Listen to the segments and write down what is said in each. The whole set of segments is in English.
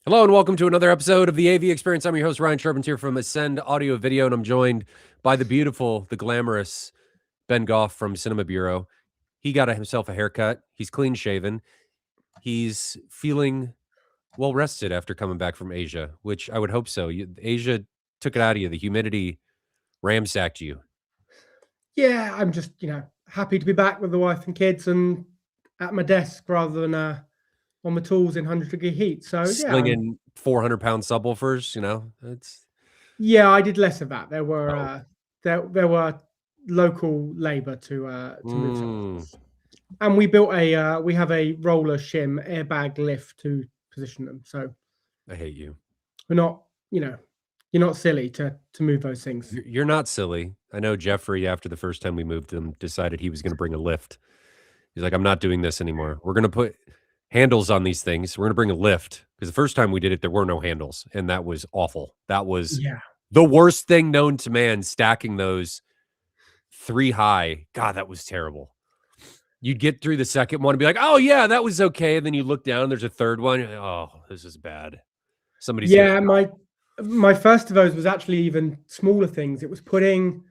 Hello and welcome to another episode of the AV Experience. I'm your host, Ryan Sharpens, here from Ascend Audio Video, and I'm joined by the beautiful, the glamorous Ben Goff from Cinema Bureau. He got himself a haircut. He's clean shaven. He's feeling well rested after coming back from Asia, which I would hope so. Asia took it out of you. The humidity ramsacked you. Yeah, I'm just, happy to be back with the wife and kids and at my desk rather than on my tools in 100-degree heat. So Slinging 400-pound subwoofers, I did less of that. There were oh. there were local labour to move some of Mm. this. And we built we have a roller shim airbag lift to position them. So I hate you. we're not, you're not silly to move those things. You're not silly. I know Jeffrey, after the first time we moved them, decided he was going to bring a lift. He's like, I'm not doing this anymore. We're going to put handles on these things. We're going to bring a lift. Because the first time we did it, there were no handles. And that was awful. That was the worst thing known to man, stacking those 3 high. God, that was terrible. You'd get through the second one and be like, oh, yeah, that was okay. And then you look down, there's a third one. Like, oh, this is bad. Somebody's my first of those was actually even smaller things. It was putting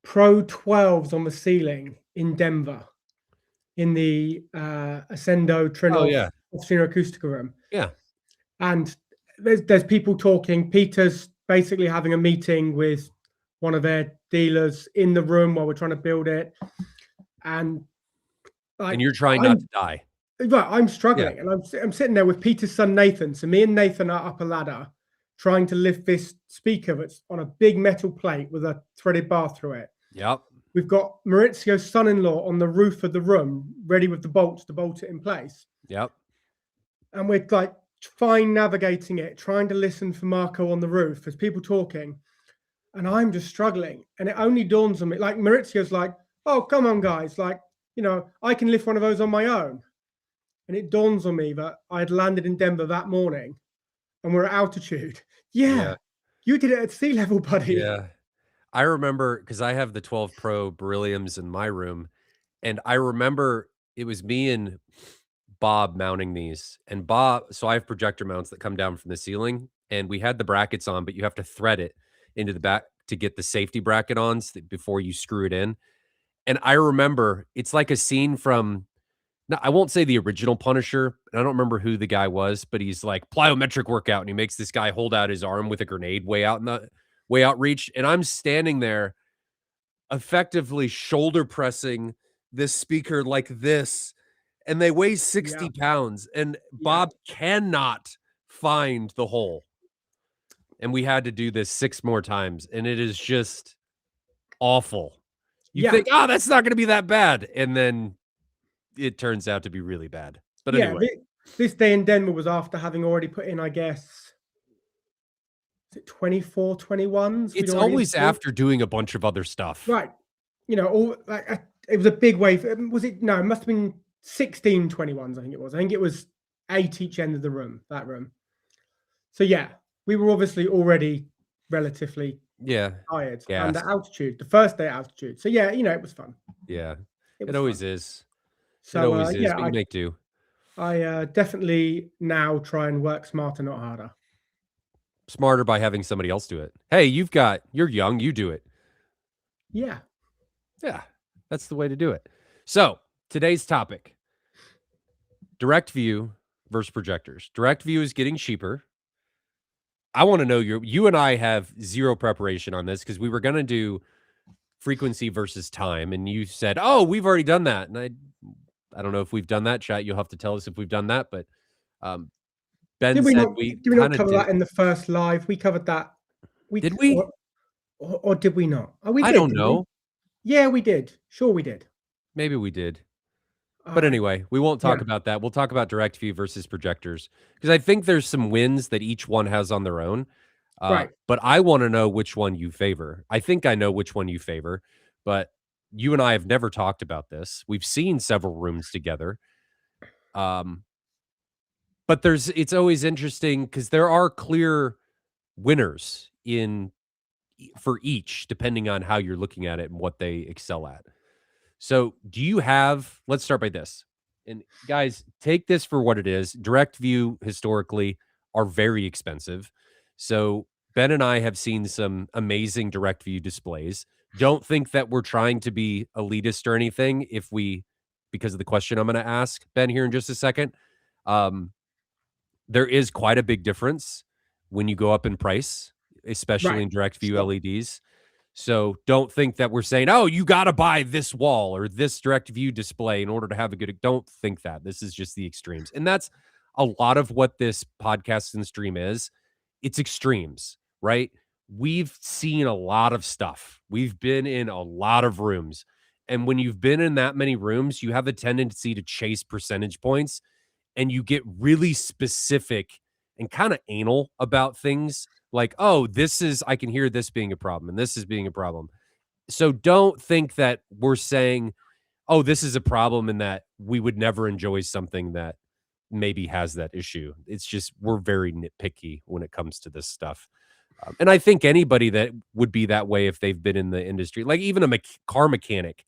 Pro 12s on the ceiling in Denver in the Ascendo Trinov Austrian Acoustica room. Yeah. And there's people talking. Peter's basically having a meeting with one of their dealers in the room while we're trying to build it. And you're trying not to die. Right, I'm struggling. And I'm sitting there with Peter's son, Nathan. So me and Nathan are up a ladder trying to lift this speaker that's on a big metal plate with a threaded bar through it. Yep. We've got Maurizio's son-in-law on the roof of the room, ready with the bolts to bolt it in place. Yep. And we're like fine navigating it, trying to listen for Marco on the roof. There's people talking. And I'm just struggling. And it only dawns on me, like Maurizio's like, oh, come on, guys. Like, I can lift one of those on my own. And it dawns on me that I had landed in Denver that morning and we're at altitude. Yeah. You did it at sea level, buddy. Yeah. I remember, because I have the 12 Pro berylliums in my room, and I remember it was me and Bob mounting these. And Bob, so I have projector mounts that come down from the ceiling, and we had the brackets on, but you have to thread it into the back to get the safety bracket on before you screw it in. And I remember it's like a scene from, now, I won't say the original Punisher, and I don't remember who the guy was, but he's like plyometric workout, and he makes this guy hold out his arm with a grenade way out reach, and I'm standing there, effectively shoulder pressing this speaker like this, and they weigh 60 pounds, and Bob cannot find the hole, and we had to do this 6 more times, and it is just awful. You think, oh, that's not going to be that bad, and then it turns out to be really bad. But anyway, this day in Denver was after having already put in, I guess, is it 24, 21s? It's always after doing a bunch of other stuff. Right. It was a big wave. Was it? No, it must have been 16 21s, I think it was. I think it was 8 each end of the room, that room. So, we were obviously already relatively tired. And the altitude, the first day at altitude. So, it was fun. Yeah, it always is. So, it always is, but you make do. I definitely now try and work smarter, not harder. Smarter by having somebody else do it. Hey, you're young, you do it. Yeah. Yeah, that's the way to do it. So, today's topic, direct view versus projectors. Direct view is getting cheaper. I want to know, you and I have zero preparation on this because we were going to do frequency versus time, and you said, oh, we've already done that. And I don't know if we've done that, chat. You'll have to tell us if we've done that, but Ben did we not cover did. That in the first live? We covered that. Did we? Or did we not? Oh, we did. I don't know. Yeah, we did. Sure, we did. Maybe we did. But anyway, we won't talk about that. We'll talk about direct view versus projectors, because I think there's some wins that each one has on their own. Right. But I want to know which one you favor. I think I know which one you favor, but you and I have never talked about this. We've seen several rooms together. But it's always interesting because there are clear winners for each, depending on how you're looking at it and what they excel at. So let's start by this. And guys, take this for what it is. Direct view historically are very expensive. So Ben and I have seen some amazing direct view displays. Don't think that we're trying to be elitist or anything because of the question I'm going to ask Ben here in just a second. Um, there is quite a big difference when you go up in price, especially Right. in direct view Sure. LEDs. So don't think that we're saying, "Oh, you gotta buy this wall or this direct view display in order to have a good." Don't think that. This is just the extremes. And that's a lot of what this podcast and stream is. It's extremes, right? We've seen a lot of stuff. We've been in a lot of rooms. And when you've been in that many rooms, you have a tendency to chase percentage points and you get really specific and kind of anal about things like, oh, I can hear this being a problem and this is being a problem. So don't think that we're saying, oh, this is a problem and that we would never enjoy something that maybe has that issue. It's just we're very nitpicky when it comes to this stuff. And I think anybody that would be that way if they've been in the industry, like even a car mechanic,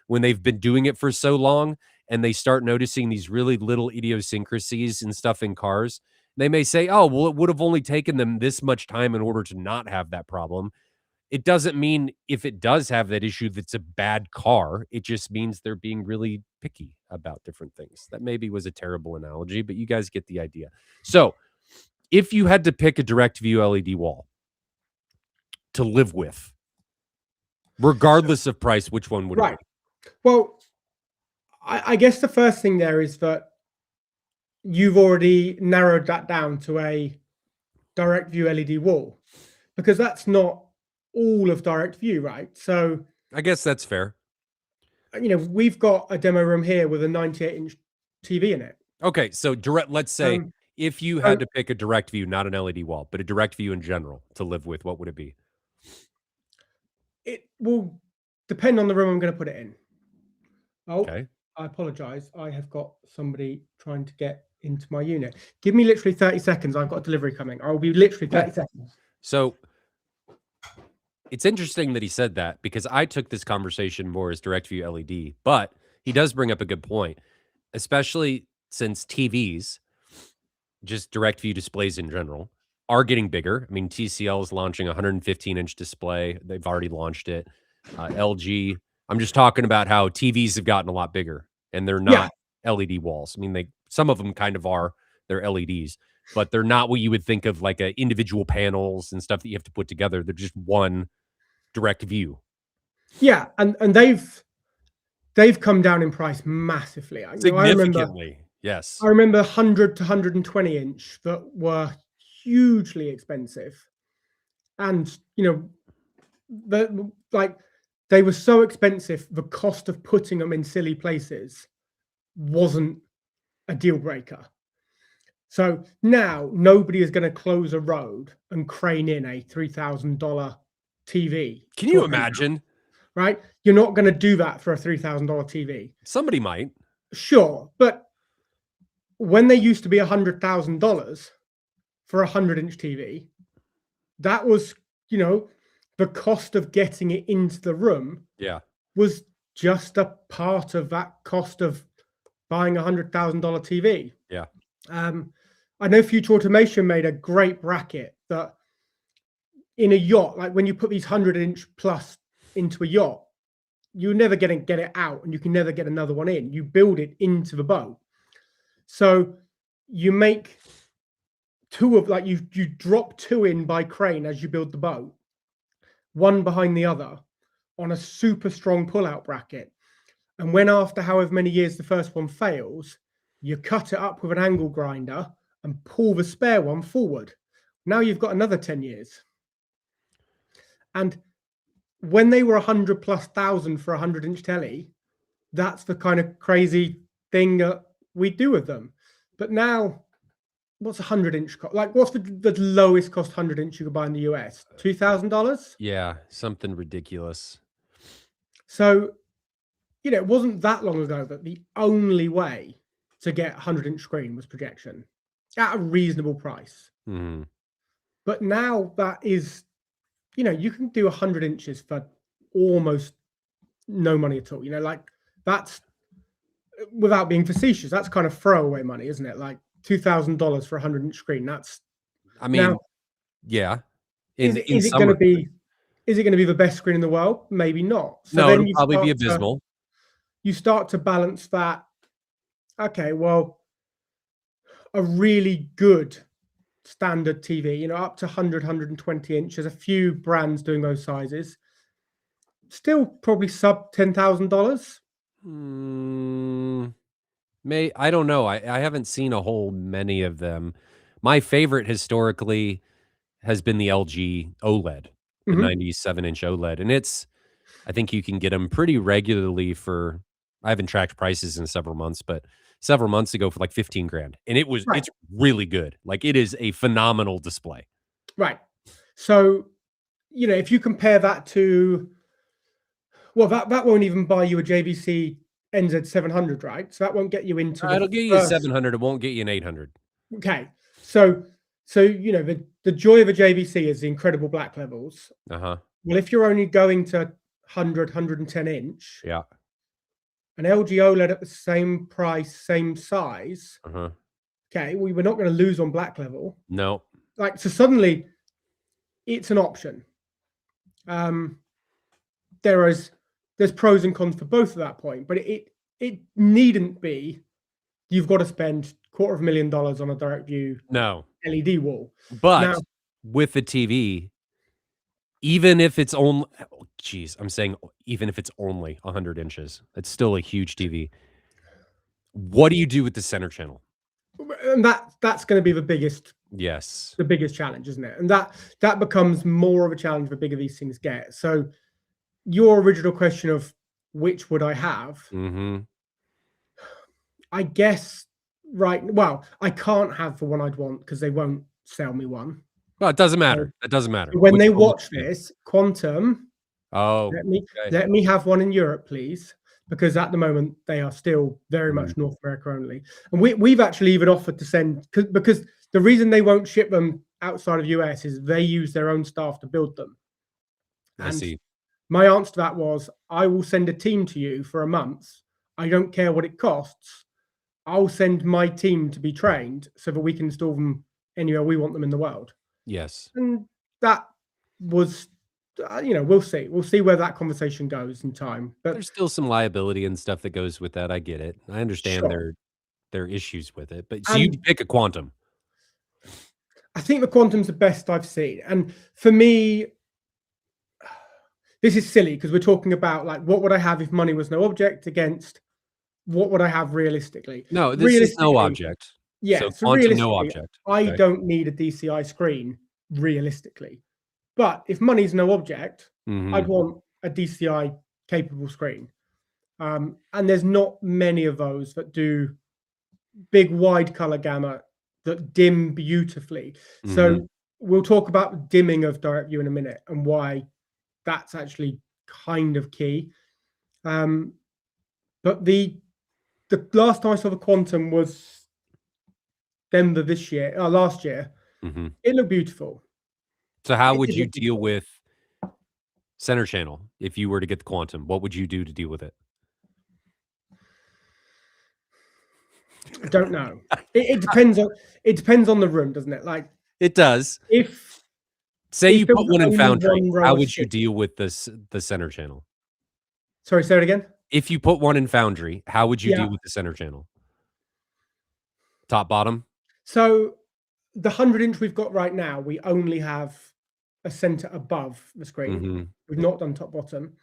when they've been doing it for so long and they start noticing these really little idiosyncrasies and stuff in cars, they may say, oh, well, it would have only taken them this much time in order to not have that problem. It doesn't mean if it does have that issue that's a bad car. It just means they're being really picky about different things. That maybe was a terrible analogy, but you guys get the idea. So if you had to pick a direct view LED wall to live with, regardless of price, which one would it Right. be? Well, I guess the first thing there is that you've already narrowed that down to a direct view LED wall, because that's not all of direct view, right? So, I guess that's fair. we've got a demo room here with a 98-inch TV in it. Okay, so let's say Um, if you so had to pick a direct view, not an LED wall, but a direct view in general to live with, what would it be? it will depend on the room I'm going to put it in. Oh, Okay. I apologize. I have got somebody trying to get into my unit. Give me literally 30 seconds. I've got a delivery coming. I'll be literally 30 seconds. So it's interesting that he said that because I took this conversation more as direct view LED, but he does bring up a good point, especially since TVs, just direct view displays in general, are getting bigger. I mean, TCL is launching a 115-inch display. They've already launched it. LG. I'm just talking about how TVs have gotten a lot bigger and they're Yeah. not LED walls. I mean, some of them kind of are. They're LEDs, but they're not what you would think of like individual panels and stuff that you have to put together. They're just one direct view. Yeah. And they've come down in price massively. Significantly, yes. I remember 100 to 120-inch that were hugely expensive. And, they were so expensive, the cost of putting them in silly places wasn't a deal breaker. So now nobody is going to close a road and crane in a $3,000 TV. Can you imagine? Right? You're not going to do that for a $3,000 TV. Somebody might. Sure, but when they used to be $100,000 for a 100-inch TV, that was, the cost of getting it into the room Yeah. was just a part of that cost of buying a $100,000 TV. Yeah. I know Future Automation made a great bracket that in a yacht, like when you put these 100-inch plus into a yacht, you're never going to get it out and you can never get another one in. You build it into the boat. So you make you drop two in by crane as you build the boat, one behind the other on a super strong pull-out bracket. And when after however many years the first one fails, you cut it up with an angle grinder and pull the spare one forward. Now you've got another 10 years. And when they were 100 plus thousand for a 100-inch telly, that's the kind of crazy thing that we do with them. But now, what's a 100-inch cost? Like, what's the lowest cost 100-inch you could buy in the US? $2,000? Yeah, something ridiculous. So, it wasn't that long ago that the only way to get a 100-inch screen was projection at a reasonable price. Mm-hmm. But now that is, you can do 100 inches for almost no money at all. That's, without being facetious, that's kind of throwaway money, isn't it? Like $2,000 for a 100-inch screen. That's I mean, Now, yeah, is in it in is it some gonna respects. be is it gonna be the best screen in the world? Maybe not. So No, then it'll probably be abysmal. you start to balance that. Okay, well, a really good standard TV, up to 100, 120 inch. There's a few brands doing those sizes. Still probably sub $10,000. Mm, I don't know. I haven't seen a whole many of them. My favorite historically has been the LG OLED, the Mhm. 97-inch OLED, and I think you can get them pretty regularly for I haven't tracked prices in several months, but several months ago for like 15 grand, and Right, it's really good. Like, it is a phenomenal display. right. So, if you compare that to, well, that won't even buy you a JVC NZ700, right? So that won't get you into the It'll get you first. 700, it won't get you an 800. Okay. So the joy of a JVC is the incredible black levels. Uh-huh. Well, if you're only going to 100, inch, Yeah. an LG OLED at the same price, same size, Uh-huh. okay, we were not going to lose on black level. No. Like, so suddenly it's an option. Um, there is there's pros and cons for both at that point, but it needn't be you've got to spend $250,000 on a direct view No. LED wall. Now, But with the TV, even if it's only geez, I'm saying even if it's only 100 inches, it's still a huge TV. What do you do with the center channel? and that's going to be Yes. the biggest challenge, isn't it? And that becomes more of a challenge the bigger these things get. So your original question of which would I have, Mhm. I guess, right, well, I can't have the one I'd want because they won't sell me one. Well, it doesn't So matter. It doesn't matter. when Which they one would watch you do? this, Quantum, Oh, let me okay. let me have one in Europe, please, because at the moment they are still very Mhm. much North America only. And we've actually even offered to send, because the reason they won't ship them outside of US is they use their own staff to build them. I And see. my answer to that was, I will send a team to you for a month. I don't care what it costs. I'll send my team to be trained so that we can install them anywhere we want them in the world. Yes. And that was, we'll see. We'll see where that conversation goes in time. But There's still some liability and stuff that goes with that, I get it. I understand sure. their issues with it, but so you'd And pick a Quantum. I think the Quantum's the best I've seen. And for me, this is silly because we're talking about, like, what would I have if money was no object against what would I have realistically? No, this is no Realistically, object. yeah. So So Quantum, no realistically, object. I Okay. don't need a DCI screen realistically. But if money's no object, I'd Mhm. want a DCI capable screen. And there's not many of those that do big wide color gamut that dim beautifully. Mhm. So we'll talk about dimming of direct view in a minute and why that's actually kind of key. Um, but the last time I saw the Quantum was Denver last year. Mhm. It looked beautiful. So how It would did you look deal beautiful. with center channel if you were to get the Quantum? What would you do to deal with it? I don't know. It depends on the room, doesn't it? Like, It does. if Say if you there put was one in only Foundry, one row how of would you seats. deal with the center channel? Sorry, say it again. If you put one in Foundry, how would you Yeah. deal with the center channel? Top, bottom? So the 100-inch we've got right now, we only have a center above the screen. Mhm. We've not done top bottom.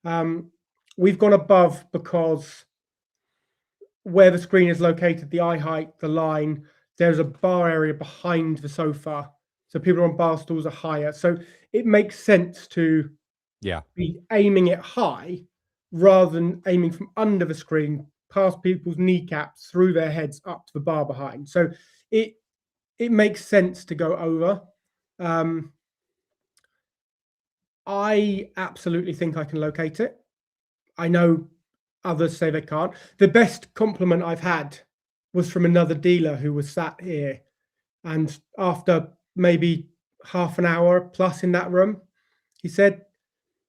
Um, we've gone above because where the screen is located, the eye height, the line, there's a bar area behind the sofa. So people on bar stools are higher. So it makes sense to Yeah. be aiming it high rather than aiming from under the screen, past people's kneecaps, through their heads, up to the bar behind. So it it makes sense to go over. Um, I absolutely think I can locate it. I know others say they can't. The best compliment I've had was from another dealer who was sat here, and after maybe half an hour plus in that room, he said,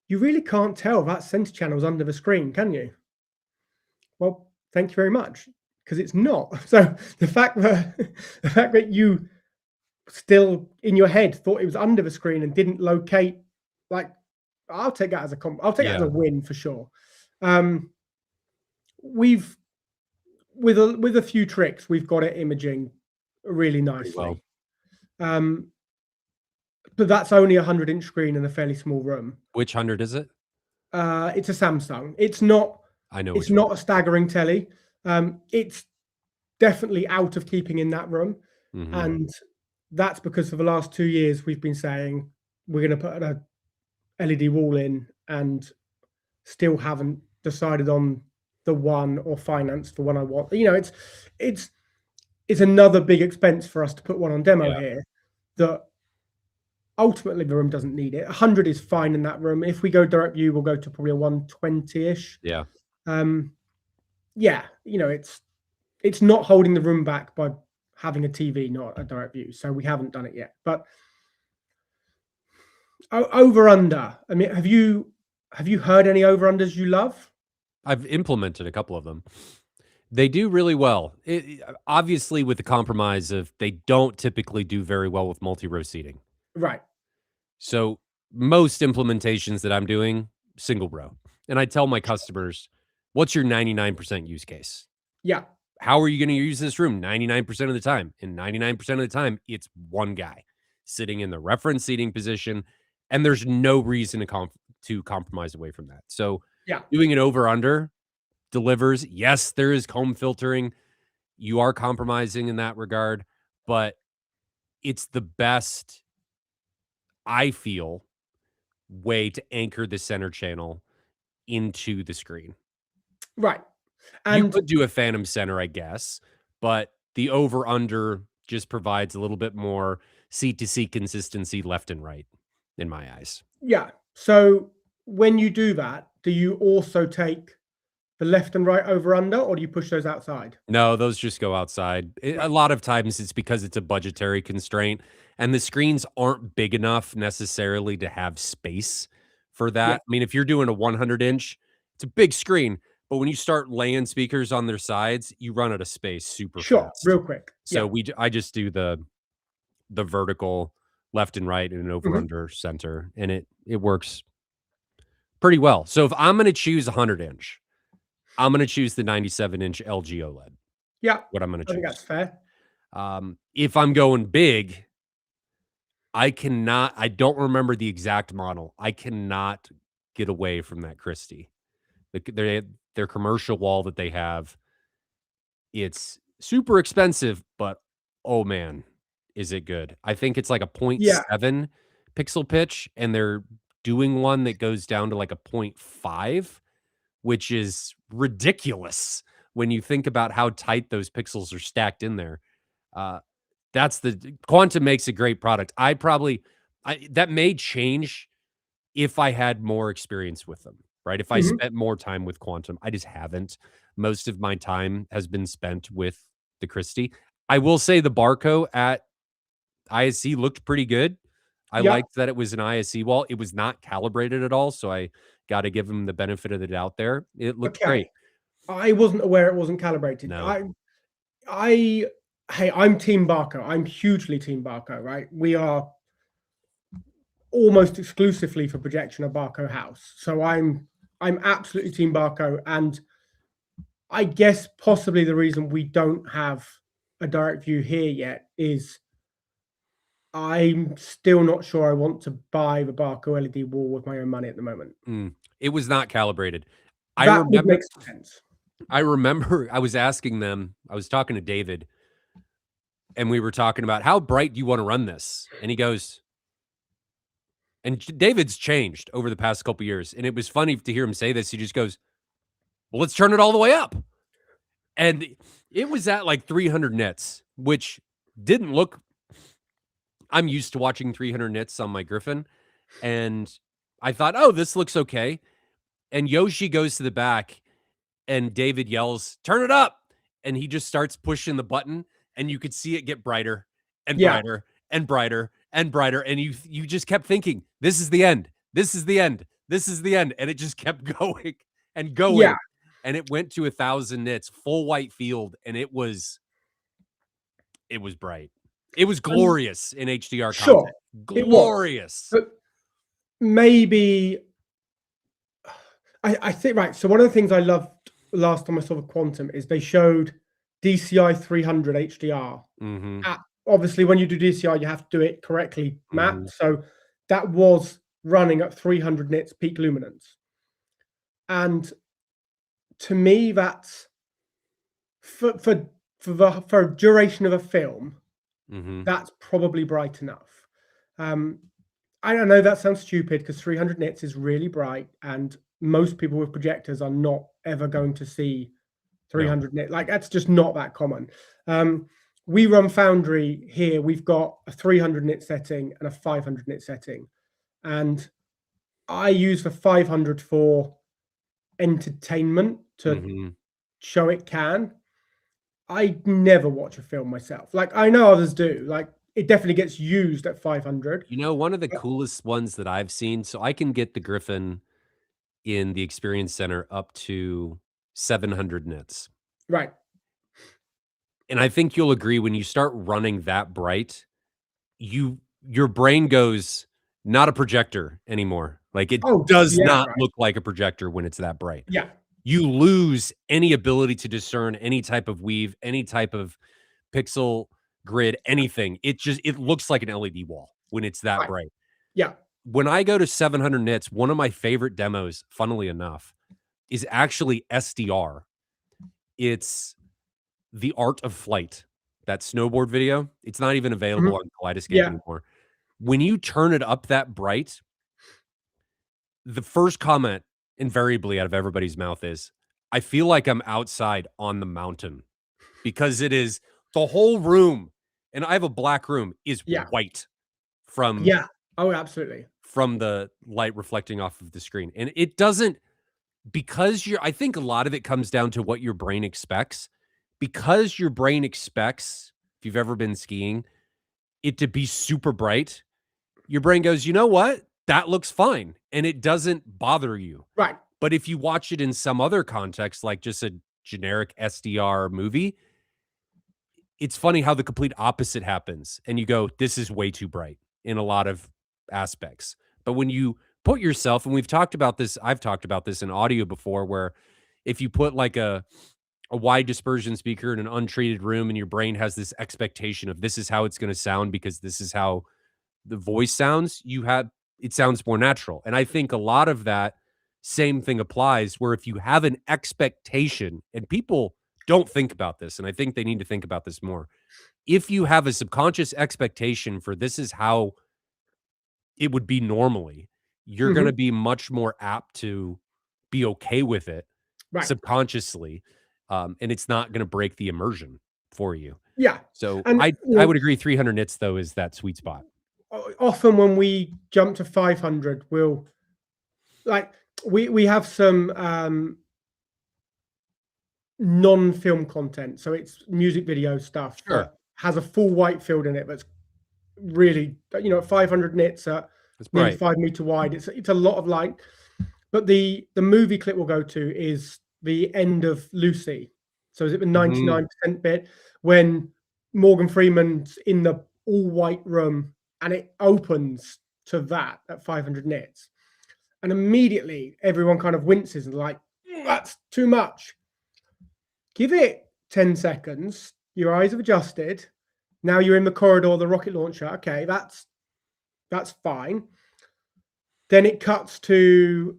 "You really can't tell that center channel's under the screen, can you?" Well, thank you very much, because it's not. So the fact that you still in your head thought it was under the screen and didn't locate. Like, I'll take that as I'll take that as Yeah, a win for sure. Um, we've with a few tricks, we've got it imaging really pretty well. nicely. Um, but that's only a 100-inch screen in a fairly small room. Which 100 is it? It's a Samsung. It's not. I know It's which one. not a staggering telly. It's definitely out of keeping in that room, Mhm. and that's because for the last 2 years we've been saying we're going to put a LED wall in, and still haven't decided on the one or finance the one I want. It's it's another big expense for us to put one on demo Yeah, here that ultimately the room doesn't need it. 100 is fine in that room. If we go direct view, we'll go to probably a 120-ish. yeah. Um, yeah, it's not holding the room back by having a TV, not a direct view. So we haven't done it yet. But over under. I mean, have you heard any over unders you love? I've implemented a couple of them. They do really well. Obviously, with the compromise of they don't typically do very well with multi-row seating. Right. So most implementations that I'm doing, single row. And I tell my customers, what's your 99% use case? Yeah. How are you going to use this room 99% of the time? And 99% of the time, it's one guy sitting in the reference seating position. And there's no reason to compromise away from that. So Yeah. doing an over under delivers. Yes, there is comb filtering. You are compromising in that regard, but it's the best, I feel, way to anchor the center channel into the screen. Right. You And could do a phantom center, I guess, but the over under just provides a little bit more seat to seat consistency left and right in my eyes. yeah. So when you do that, do you also take the left and right over under, or do you push those outside? No, those just go outside. A Right. lot of times it's because it's a budgetary constraint and the screens aren't big enough necessarily to have space for Yeah. that. I mean, if you're doing a 100-inch, it's a big screen, but when you start laying speakers on their sides, you run out of space super Sure. fast. Real quick. So Yeah. I just do the vertical left and right and an over Mhm. under center, and it works pretty well. So if I'm going to choose a 100-inch, I'm going to choose the 97-inch LG OLED. Yeah. What I'm going to I think that's choose. fair. If I'm going big, I don't remember the exact model. I cannot get away from that Christie. Their commercial wall that they have, it's super expensive, but oh man, is it good. I think it's like a point Yeah. 0.7 pixel pitch, and they're doing one that goes down to like a point 0.5, which is ridiculous when you think about how tight those pixels are stacked in there. Uh, That's the Quantum makes a great product. I that may change if I had more experience with them, right? If I Mhm. spent more time with Quantum, I just haven't. Most of my time has been spent with the Christie. I will say the Barco at ISC looked pretty good. I Yeah. liked that it was an ISC wall. It was not calibrated at all, so I gotta give him the benefit of the doubt there. It looked great. Okay. I wasn't aware it wasn't calibrated. No. I hey, I'm team Barco. I'm hugely team Barco, right? We are almost exclusively for projection a Barco house. So I'm absolutely team Barco, and I guess possibly the reason we don't have a direct view here yet is I'm still not sure I want to buy the Barco LED wall with my own money at the moment. It was not calibrated. I That would remember make sense. I was asking them, I was talking to David, and we were talking about how bright do you want to run this? And he goes, and David's changed over the past couple years. And it was funny to hear him say this. He just goes, well, let's turn it all the way up. And it was at like 300 nits, which didn't look, I'm used to watching 300 nits on my Griffin. And I thought, oh, this looks okay. And Yoshi goes to the back and David yells, "Turn it up." And he just starts pushing the button and you could see it get brighter and Yeah, brighter and brighter and brighter and you just kept thinking, "This is the end. This is the end. This is the end." And it just kept going and yeah, going. And it went to 1,000 nits, full white field, and it was bright. It was And glorious in HDR sure, content. it was, Glorious. but maybe I think right. So one of the things I loved last time I saw the Quantum is they showed DCI 300 HDR. Mhm, Obviously, when you do DCI, you have to do it correctly mhm, mapped. So that was running at 300 nits peak luminance, and to me, that's for for for a duration of a film, mhm. that's probably bright enough. Um, I don't know, that sounds stupid because 300 nits is really bright, and most people with projectors are not ever going to see No. 300 nit. Like that's just not that common. Um, we run Foundry here. We've got a 300 nit setting and a 500 nit setting, and I use the 500 for entertainment to Mhm. show it can. I never watch a film myself. Like I know others do. Like it definitely gets used at 500. You know, one of the But coolest ones that I've seen, so I can get the Griffin in the Experience Center up to 700 nits, right. and I think you'll agree when you start running that bright, your brain goes, "Not a projector anymore." Like, it Oh does yeah, not right. look like a projector when it's that bright. Yeah, You lose any ability to discern any type of weave, any type of pixel grid, anything. It looks like an LED wall when it's that right. bright. Yeah. When I go to 700 nits, one of my favorite demos, funnily enough, is actually SDR. It's The Art of Flight, that snowboard video. It's not even available Mhm. on Kaleidoscape Yeah. anymore. When you turn it up that bright, the first comment invariably out of everybody's mouth is, "I feel like I'm outside on the mountain," because it is the whole room, and I have a black room, is Yeah. white from Yeah. Oh, absolutely. the light reflecting off of the screen, and it doesn't because you're I think a lot of it comes down to what your brain expects. Because your brain expects, if you've ever been skiing, it to be super bright, your brain goes, "You know what? That looks fine," and it doesn't bother you. Right. But if you watch it in some other context, like just a generic SDR movie, it's funny how the complete opposite happens, and you go, "This is way too bright," in a lot of aspects. But when you put yourself and we've talked about this I've talked about this in audio before, where if you put, like, a wide dispersion speaker in an untreated room and your brain has this expectation of this is how it's gonna sound because this is how the voice sounds, it sounds more natural. And I think a lot of that same thing applies where if you have an expectation, and people don't think about this, and I think they need to think about this more. If you have a subconscious expectation for this is how it would be normally, you're gonna Mhm. be much more apt to be okay with it Right. subconsciously, and it's not gonna break the immersion for you. Yeah. So And, I would agree 300 nits though is that sweet spot. often when we jump to 500, we'll like we have some non-film content. So it's music video stuff Sure, that has a full white field in it that's really, 500 nits at that's nearly bright. 5 meter wide. It's a lot of light. But the movie clip we'll go to is the end of Lucy. So is it the Mhm. 99% bit when Morgan Freeman's in the all white room and it opens to that at 500 nits. And immediately everyone kind of winces and like, that's too much. Give it 10 seconds. Your eyes have adjusted. Now you're in the corridor, the rocket launcher. Okay, that's fine. Then it cuts to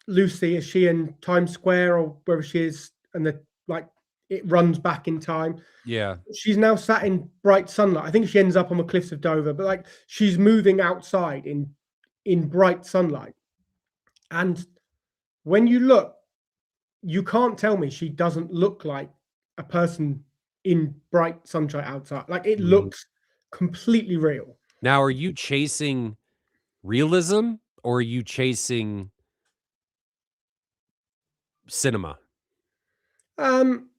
Lucy. Is she in Times Square or wherever she is? And the like, it runs back in time. Yeah. She's now sat in bright sunlight. I think she ends up on the cliffs of Dover, but like she's moving outside in bright sunlight. And when you look, you can't tell me she doesn't look like a person in bright sunshine outside. Like it Mhm. looks completely real. Now are you chasing realism or are you chasing cinema? Um,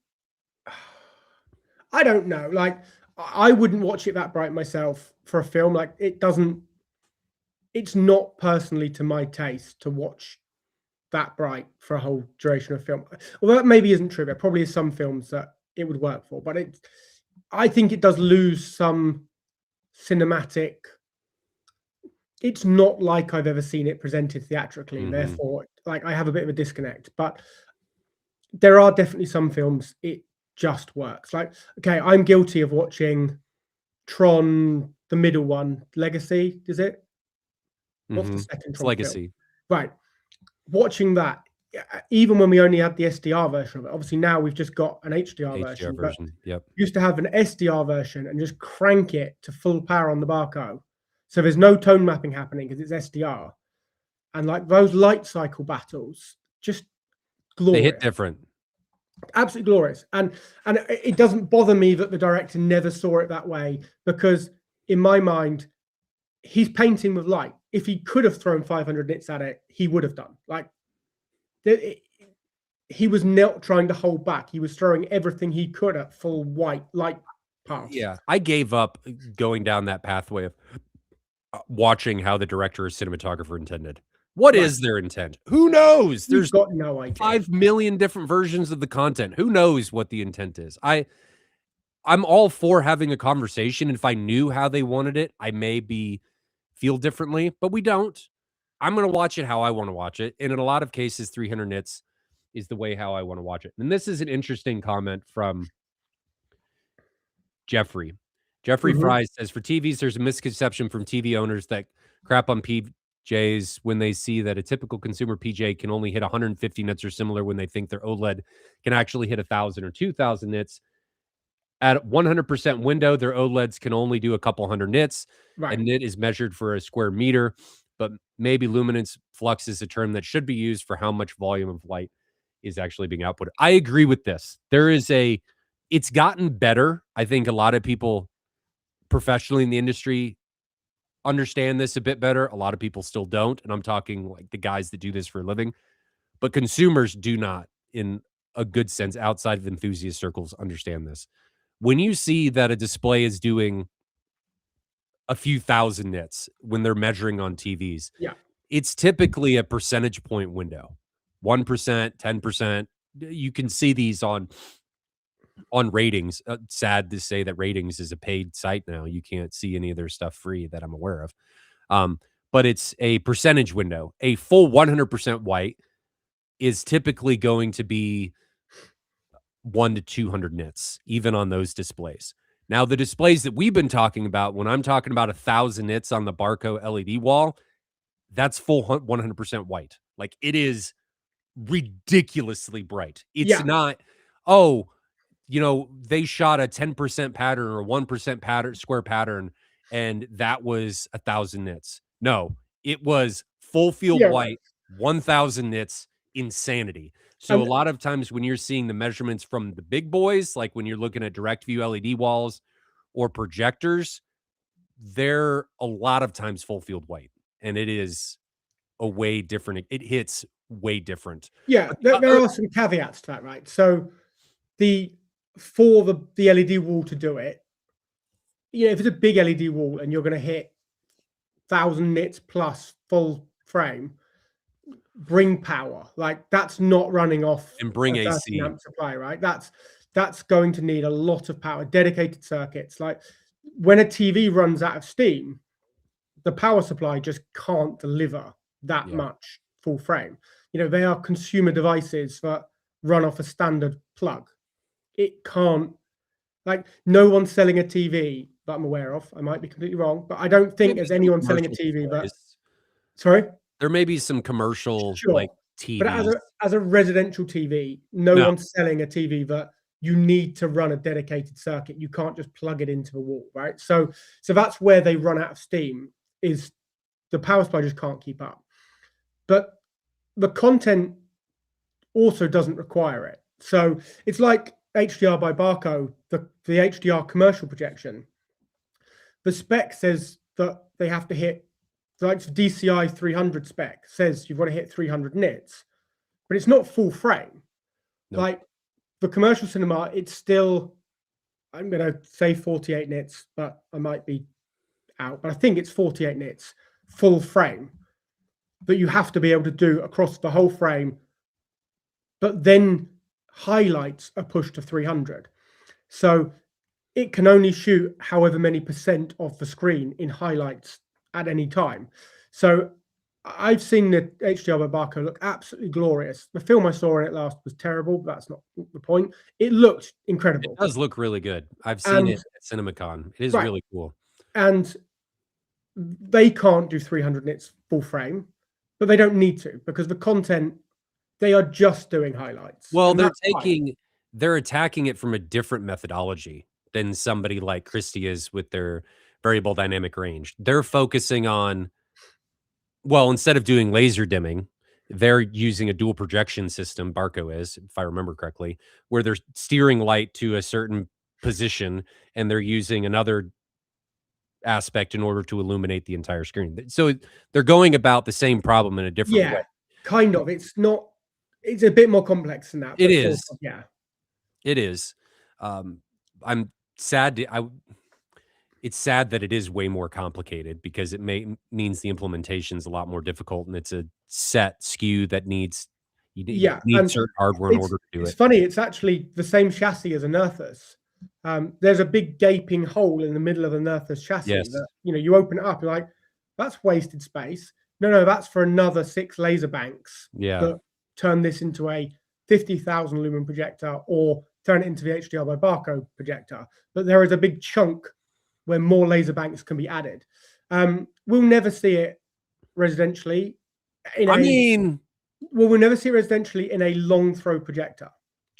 I don't know. Like I wouldn't watch it that bright myself for a film. Like it doesn't. It's not personally to my taste to watch that bright for a whole duration of film. Well, that maybe isn't true. There probably is some films that it would work for, but I think it does lose some. cinematic. It's not like I've ever seen it presented theatrically. Mhm. Therefore, like I have a bit of a disconnect. But there are definitely some films it just works. Like, okay, I'm guilty of watching Tron, the middle one, Legacy. Is it? What's the Mhm. second It's Tron film? legacy. Right. Watching that, even when we only had the SDR version of it, obviously now we've just got an HDR HDR version, but version. Yep. used to have an SDR version and just crank it to full power on the Barco. So there's no tone mapping happening because it's SDR. And like those light cycle battles, just They hit glorious, different. absolutely glorious. And it doesn't bother me that the director never saw it that way because in my mind, he's painting with light. If he could have thrown 500 nits at it, he would have done. Like he was not trying to hold back. He was throwing everything he could at full white light paths. Yeah. I gave up going down that pathway of watching how the director or cinematographer intended. What Right. is their intent? Who knows? You've There's got no idea. 5,000,000 different versions of the content. Who knows what the intent is? I'm all for having a conversation, and if I knew how they wanted it, I maybe feel differently, but we don't. I'm gonna watch it how I wanna watch it, and in a lot of cases, 300 nits is the way how I wanna watch it. And this is an interesting comment from Jeffrey. Jeffrey Mhm. Fry says, "For TVs, there's a misconception from TV owners that crap on PJs when they see that a typical consumer PJ can only hit 150 nits or similar when they think their OLED can actually hit 1,000 or 2,000 nits. At 100% window, their OLEDs can only do a couple hundred nits. A Right. nit is measured for a square meter, but maybe luminance flux is a term that should be used for how much volume of light is actually being output." I agree with this. It's gotten better. I think a lot of people professionally in the industry understand this a bit better. A lot of people still don't. And I'm talking like the guys that do this for a living, but consumers do not, in a good sense, outside of enthusiast circles, understand this. When you see that a display is doing a few thousand nits when they're measuring on TVs, Yeah. it's typically a percentage point window, 1%, 10%. You can see these on ratings. Sad to say that ratings is a paid site now. You can't see any of their stuff free that I'm aware of. Um, but it's a percentage window. A full 100% white is typically going to be 1 to 200 nits, even on those displays. Now, the displays that we've been talking about, when I'm talking about 1,000 nits on the Barco LED wall, that's full 100% white. Like, it is ridiculously bright. It's Yeah. not, "Oh, they shot a 10% pattern or 1% pattern square pattern, and that was 1,000 nits." No, it was full field Yeah. white, 1,000 nits, insanity. So a And lot of times when you're seeing the measurements from the big boys, like when you're looking at direct view LED walls or projectors, they're a lot of times full field white, and it is a way different, it hits way different. yeah, But the there other are some caveats to that, right? So the for the LED wall to do it, if it's a big LED wall and you're going to hit 1,000 nits plus full frame, bring power. Like that's not running off and bring a 13 AC. amp supply, right? That's going to need a lot of power, dedicated circuits. Like when a TV runs out of steam, the power supply just can't deliver that Yeah. much full frame. They are consumer devices that run off a standard plug. It can't, like, no one's selling a TV that I'm aware of. I might be completely wrong, but I don't think Maybe there's some anyone selling a commercial TV that, displays. sorry? There may be some commercial, like, Sure. But as TVs. a residential TV, no No, one's selling a TV that you need to run a dedicated circuit. You can't just plug it into the wall, right? So that's where they run out of steam, is the power supply just can't keep up. But the content also doesn't require it. So it's like HDR by Barco, the HDR commercial projection. The spec says that they have to hit, like the DCI 300 spec says you've got to hit 300 nits, but it's not full frame. nope. Like the commercial cinema, it's still, I'm going to say 48 nits, but I might be out. But I think it's 48 nits full frame that you have to be able to do across the whole frame, but then highlights are pushed to 300. So it can only shoot however many percent of the screen in highlights at any time. So I've seen the HDR by Barco look absolutely glorious. The film I saw in it last was terrible, but that's not the point. It looked It incredible. does look really good. I've seen And it at CinemaCon. It is right, really cool. and they can't do 300 nits full frame, but they don't need to because the content they are just doing highlights, Well, and that's fine. they're attacking it from a different methodology than somebody like Christie is with their variable dynamic range. They're focusing on, well, instead of doing laser dimming, they're using a dual projection system, Barco is, if I remember correctly, where they're steering light to a certain position and they're using another aspect in order to illuminate the entire screen. So they're going about the same problem in a different way. Yeah, kind of. It's not. It's a bit more complex than that, It but sort is. of. Yeah, It is. Um, I'm sad to, it's sad that it is way more complicated because it means the implementation is a lot more difficult and it's a set SKU that needs you yeah, need and certain hardware in it's order to do it's it. funny. It's actually the same chassis as a Nerthus. There's a big gaping hole in the middle of the Nerthus chassis Yes. that you open it up. You're like, that's wasted space. No, that's for another 6 laser banks Yeah. that turn this into a 50,000 lumen projector or turn it into the HDR by Barco projector. But there is a big chunk where more laser banks can be added. We'll never see it residentially in I a mean, we'll never see it residentially in a long throw projector.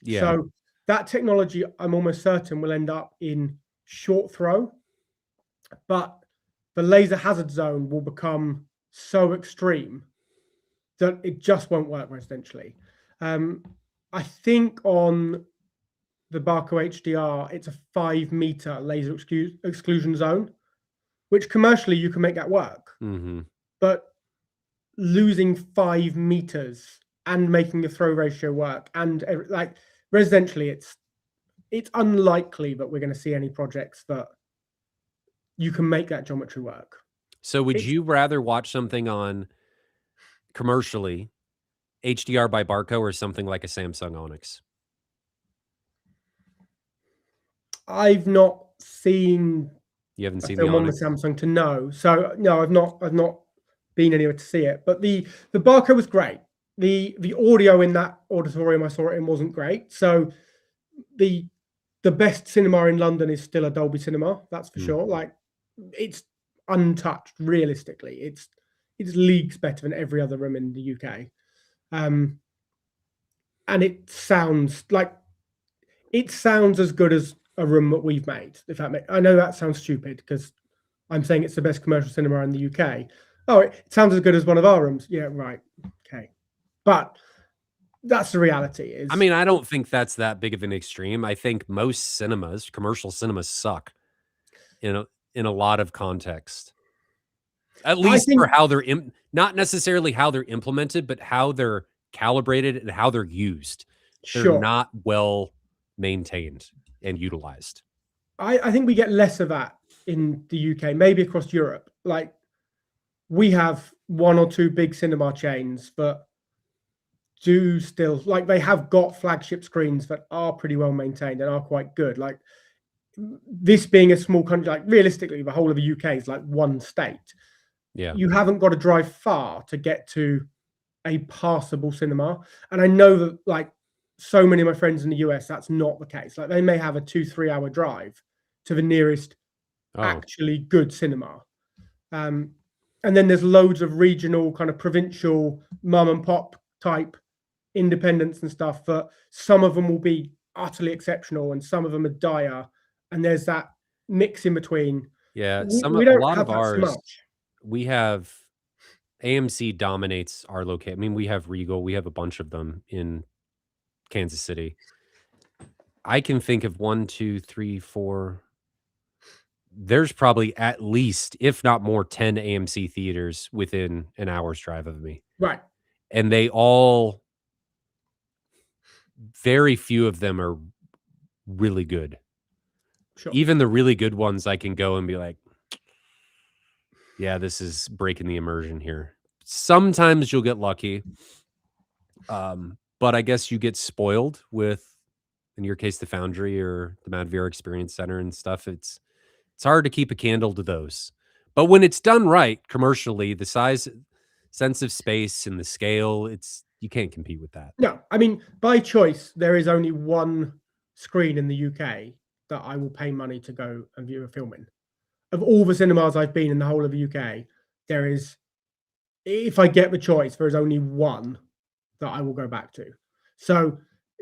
yeah. So that technology, I'm almost certain, will end up in short throw, but the laser hazard zone will become so extreme that it just won't work residentially. Um, I think on the Barco HDR, it's a 5 meter laser exclusion zone, which commercially you can make that work. Mhm. But losing 5 meters and making the throw ratio work and like residentially, it's unlikely that we're going to see any projects that you can make that geometry work. So would It's you rather watch something on commercially HDR by Barco or something like a Samsung Onyx? I've not seen You haven't a seen the film on the Onyx? Samsung to know. So no, I've not been anywhere to see it. But the Barco was great. The audio in that auditorium I saw it in wasn't great. So the the best cinema in London is still a Dolby Cinema, that's for Mm. sure. Like it's untouched realistically. It's leagues better than every other room in the UK. Um, and it sounds as good as a room that we've made. If that makes, I know that sounds stupid because I'm saying it's the best commercial cinema in the UK. Oh, it sounds as good as one of our rooms. Yeah, right. Okay, but that's the reality. I Is mean, I don't think that's that big of an extreme. I think most cinemas, commercial cinemas suck in a lot of context. At I least for think how they're not necessarily how they're implemented, but how they're calibrated and how they're used. They're sure. not well maintained and utilized. I think we get less of that in the UK, maybe across Europe. Like we have one or two big cinema chains that do still like they have got flagship screens that are pretty well maintained and are quite good. Like this being a small country, like realistically, the whole of the UK is like one state. Yeah. You haven't got to drive far to get to a passable cinema. And I know that like so many of my friends in the US, that's not the case. Like they may have a 2-3 hour drive to the nearest Oh, actually good cinema. Um, and then there's loads of regional kind of provincial mum and pop type independents and stuff that some of them will be utterly exceptional and some of them are dire. And there's that mix in between. yeah. We A don't lot have of that so ours, much. we have AMC dominates our location. I mean, we have Regal, we have a bunch of them in Kansas City. I can think of one, two, three, four. There's probably at least, if not more, 10 AMC theaters within an hour's drive of me. Right. And they all, very few of them are really good. Sure. Even the really good ones, I can go and be like, yeah, this is breaking the immersion here. Sometimes you'll get lucky. But I guess you get spoiled with in your case, the Foundry or the Mad VR Experience Center and stuff, it's hard to keep a candle to those. But when it's done right commercially, the size, sense of space, and the scale, it's you can't compete with that. No, I mean, by choice, there is only one screen in the UK that I will pay money to go and view a film in. Of all the cinemas I've been in the whole of the UK, there is, if I get the choice, there is only one that I will go back to. So,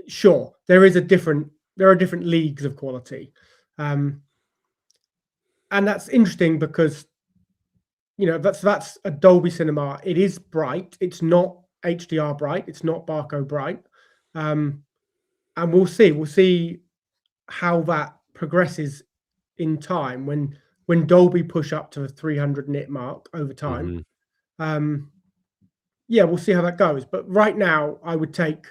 sure, there are different leagues of quality, um, and that's interesting because that's a Dolby cinema. It is bright. It's not HDR bright. It's not Barco bright, um, and we'll see. We'll see how that progresses in time when Dolby push up to the 300 nit mark over time. Mhm. Yeah, we'll see how that goes. But right now, I would take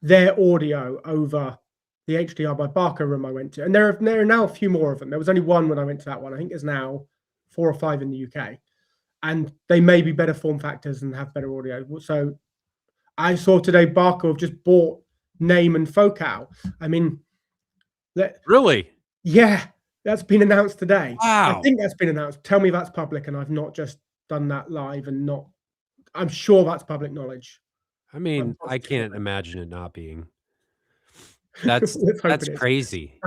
their audio over the HDR by Barco room I went to, and there are now a few more of them. There was only one when I went to that one. I think there's now 4 or 5 in the UK, and they may be better form factors and have better audio. So I saw today Barco have just bought Name and Focal. I mean, that Really? yeah, that's been announced today. I Wow. think that's been announced. Tell me that's public, and I've not just done that live and not. I'm sure that's public knowledge. I I'm mean, I positive of can't it. imagine it not being. Let's hope That's it is. crazy.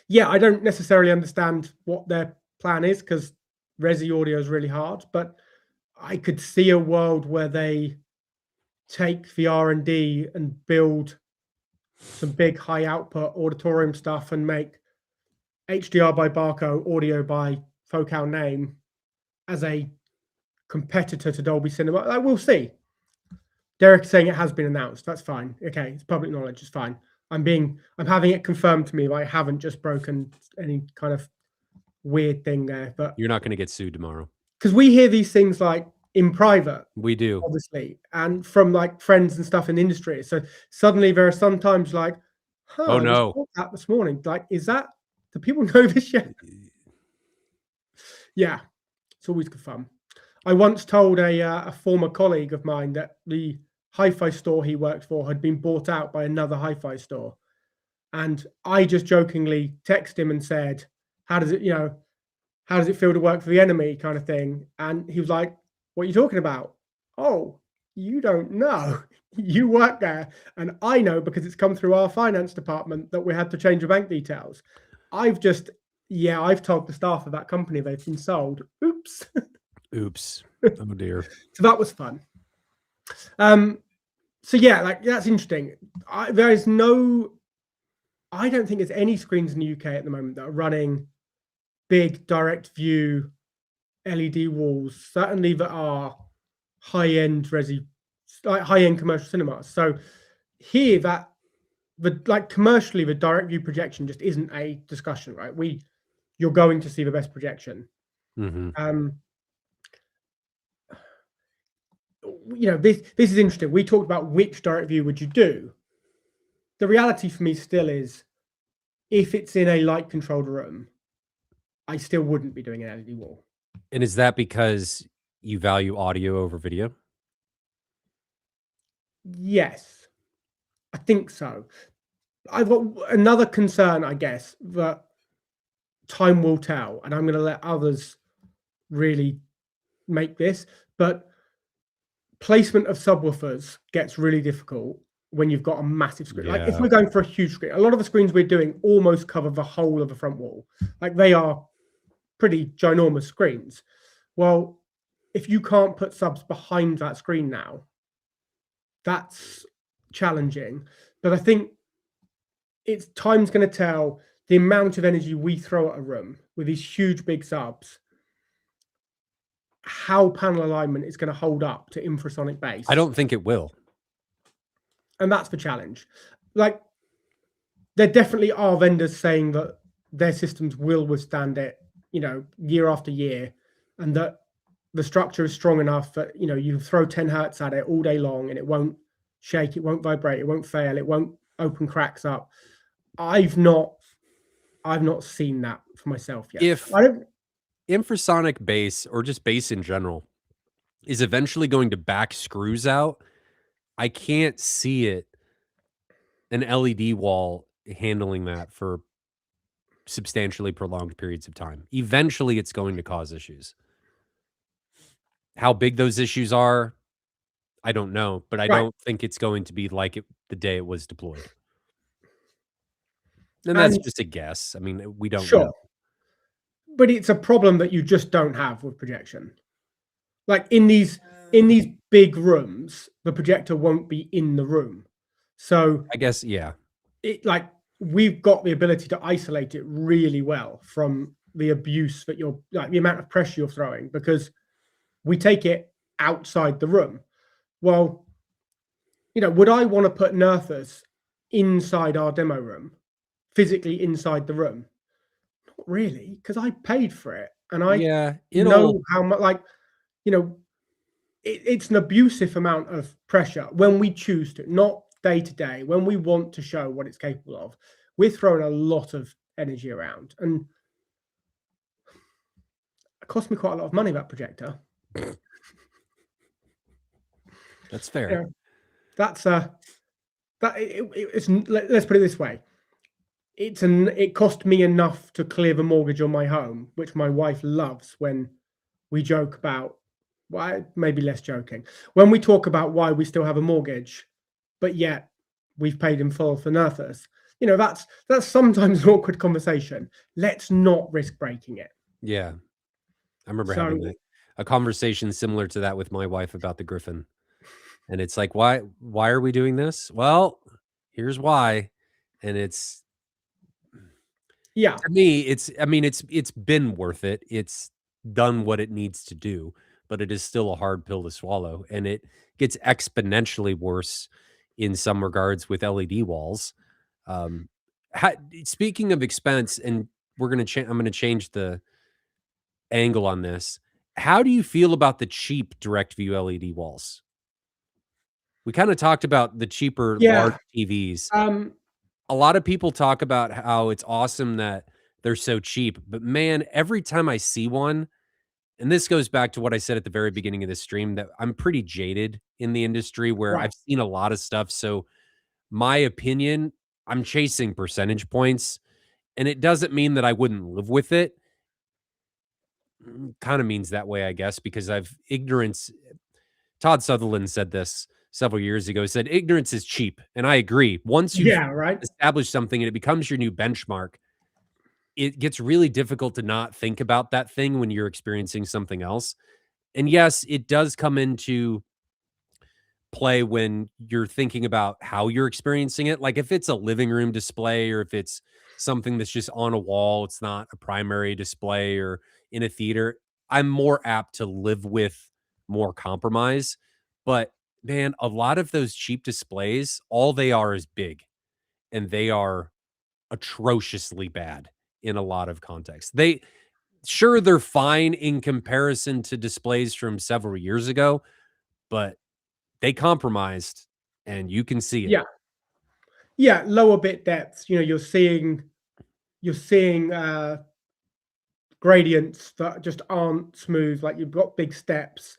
Yeah, I don't necessarily understand what their plan is because Resi audio is really hard, but I could see a world where they take the R&D and build some big high output auditorium stuff and make HDR by Barco, audio by Focal Name as a competitor to Dolby Cinema. We'll see. Derek's saying it has been announced. That's fine. Okay, it's public knowledge. It's fine. I'm having it confirmed to me. I haven't just broken any kind of weird thing there, but You're not gonna get sued tomorrow. because we hear these things like in private, We do. obviously, and from like friends and stuff in the industry. So suddenly there are sometimes like, Oh, I was no. told that this morning. Like, is that, do people know this yet? Yeah, it's always good fun. I once told a former colleague of mine that the hi-fi store he worked for had been bought out by another hi-fi store, and I just jokingly texted him and said, "How does it feel to work for the enemy?" kind of thing, and he was like, "What are you talking about?" Oh, you don't know. You work there, and I know because it's come through our finance department that we had to change the bank details. I've just, yeah, I've told the staff of that company they've been sold. Oops. Oops. Oh, dear. So that was fun. So yeah, like that's interesting. There is no, I don't think there's any screens in the UK at the moment that are running big direct view LED walls. Certainly that are high-end like high-end commercial cinemas. So here that commercially the direct view projection just isn't a discussion, right? You're going to see the best projection. Mhm. This is interesting. We talked about which direct view would you do. The reality for me still is, if it's in a light controlled room, I still wouldn't be doing an LED wall. And is that because you value audio over video? Yes, I think so. I've got another concern, I guess, that time will tell, and I'm going to let others really make this. But placement of subwoofers gets really difficult when you've got a massive screen. Like if Yeah. we're going for a huge screen, a lot of the screens we're doing almost cover the whole of the front wall. Like they are pretty ginormous screens. Well, if you can't put subs behind that screen now, that's challenging. But I think time's going to tell the amount of energy we throw at a room with these huge big subs, how panel alignment is going to hold up to infrasonic bass. I don't think it will. And that's the challenge. Like, there definitely are vendors saying that their systems will withstand it, year after year, and that the structure is strong enough that you throw 10 hertz at it all day long and it won't shake, it won't vibrate, it won't fail, it won't open cracks up. I've not seen that for myself yet. If I don't. infrasonic bass, or just bass in general, is eventually going to back screws out, I can't see it, an LED wall handling that for substantially prolonged periods of time. Eventually, it's going to cause issues. How big those issues are, I don't know, but I Right. don't think it's going to be like it the day it was deployed. And that's And just a guess. I mean, we don't know. sure, but it's a problem that you just don't have with projection. Like in these big rooms, the projector won't be in the room. So I guess, yeah. it like we've got the ability to isolate it really well from the abuse that you're like the amount of pressure you're throwing because we take it outside the room. Well, would I want to put Nerthus inside our demo room, physically inside the room? Not really, because I paid for it and I Yeah, it'll know how much like, you know, it's an abusive amount of pressure when we choose to, not day to day, when we want to show what it's capable of. We're throwing a lot of energy around, and it cost me quite a lot of money, that projector. that's fair. Yeah, that's it's let's put it this way. It cost me enough to clear the mortgage on my home, which my wife loves when we joke about why, maybe less joking, when we talk about why we still have a mortgage, but yet we've paid in full for Nerthus. That's sometimes an awkward conversation. Let's not risk breaking it. Yeah. I remember having So a conversation similar to that with my wife about the Griffin, and it's like, "Why are we doing this?" "Well, here's why," and it's yeah, to me, it's been worth it. It's done what it needs to do, but it is still a hard pill to swallow, and it gets exponentially worse in some regards with LED walls. Um, ha Speaking of expense, and I'm gonna change the angle on this. How do you feel about the cheap direct view LED walls? We kinda talked about the cheaper large yeah, TVs. um, A lot of people talk about how it's awesome that they're so cheap, but man, every time I see one, and this goes back to what I said at the very beginning of this stream, that I'm pretty jaded in the industry where right, I've seen a lot of stuff, so my opinion, I'm chasing percentage points, and it doesn't mean that I wouldn't live with it. Kinda means that way, I guess, because I've ignorance Todd Sutherland said this several years ago. He said, "Ignorance is cheap," and I agree. Once you've yeah, right, established something and it becomes your new benchmark, it gets really difficult to not think about that thing when you're experiencing something else. And yes, it does come into play when you're thinking about how you're experiencing it. Like if it's a living room display or if it's something that's just on a wall, it's not a primary display or in a theater, I'm more apt to live with more compromise. But man, a lot of those cheap displays, all they are is big and they are atrociously bad in a lot of contexts. They're fine in comparison to displays from several years ago, but they compromised, and you can see it. yeah, yeah. Lower bit depths. You're seeing gradients that just aren't smooth. Like you've got big steps.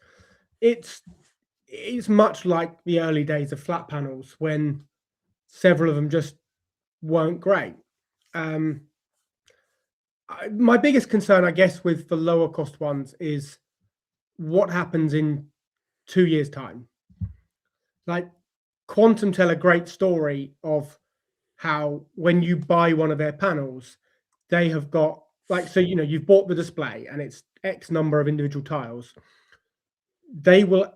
It's it's much like the early days of flat panels when several of them just weren't great. Um, my biggest concern, I guess, with the lower cost ones is what happens in 2 years' time. Like Quantum tell a great story of how when you buy one of their panels, they have got like so you've bought the display and it's X number of individual tiles. They will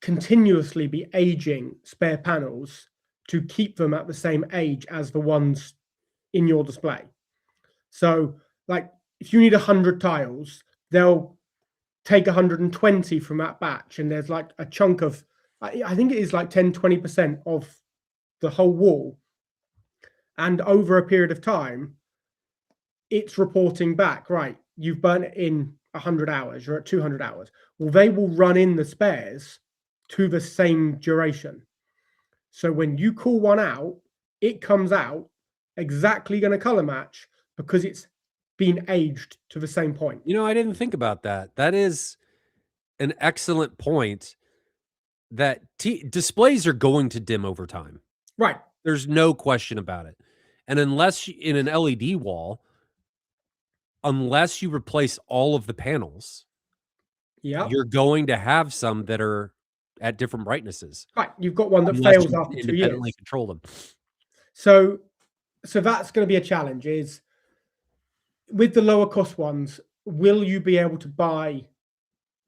continuously be aging spare panels to keep them at the same age as the ones in your display. So, like, if you need 100 tiles, they'll take 120 from that batch, and there's like a chunk of, I think it is like 10-20% of the whole wall. And over a period of time, it's reporting back, right, you've burnt it in 100 hours, you're at 200 hours. Well, they will run in the spares to the same duration. So when you call one out, it comes out exactly going to color match because it's been aged to the same point. I didn't think about that. That is an excellent point that displays are going to dim over time. Right. There's no question about it. And unless in an LED wall, unless you replace all of the panels, Yep. you're going to have some that are at different brightnesses, Right. You've got one that unless fails you after can 2 years. independently control them. So that's going to be a challenge. Is with the lower cost ones, will you be able to buy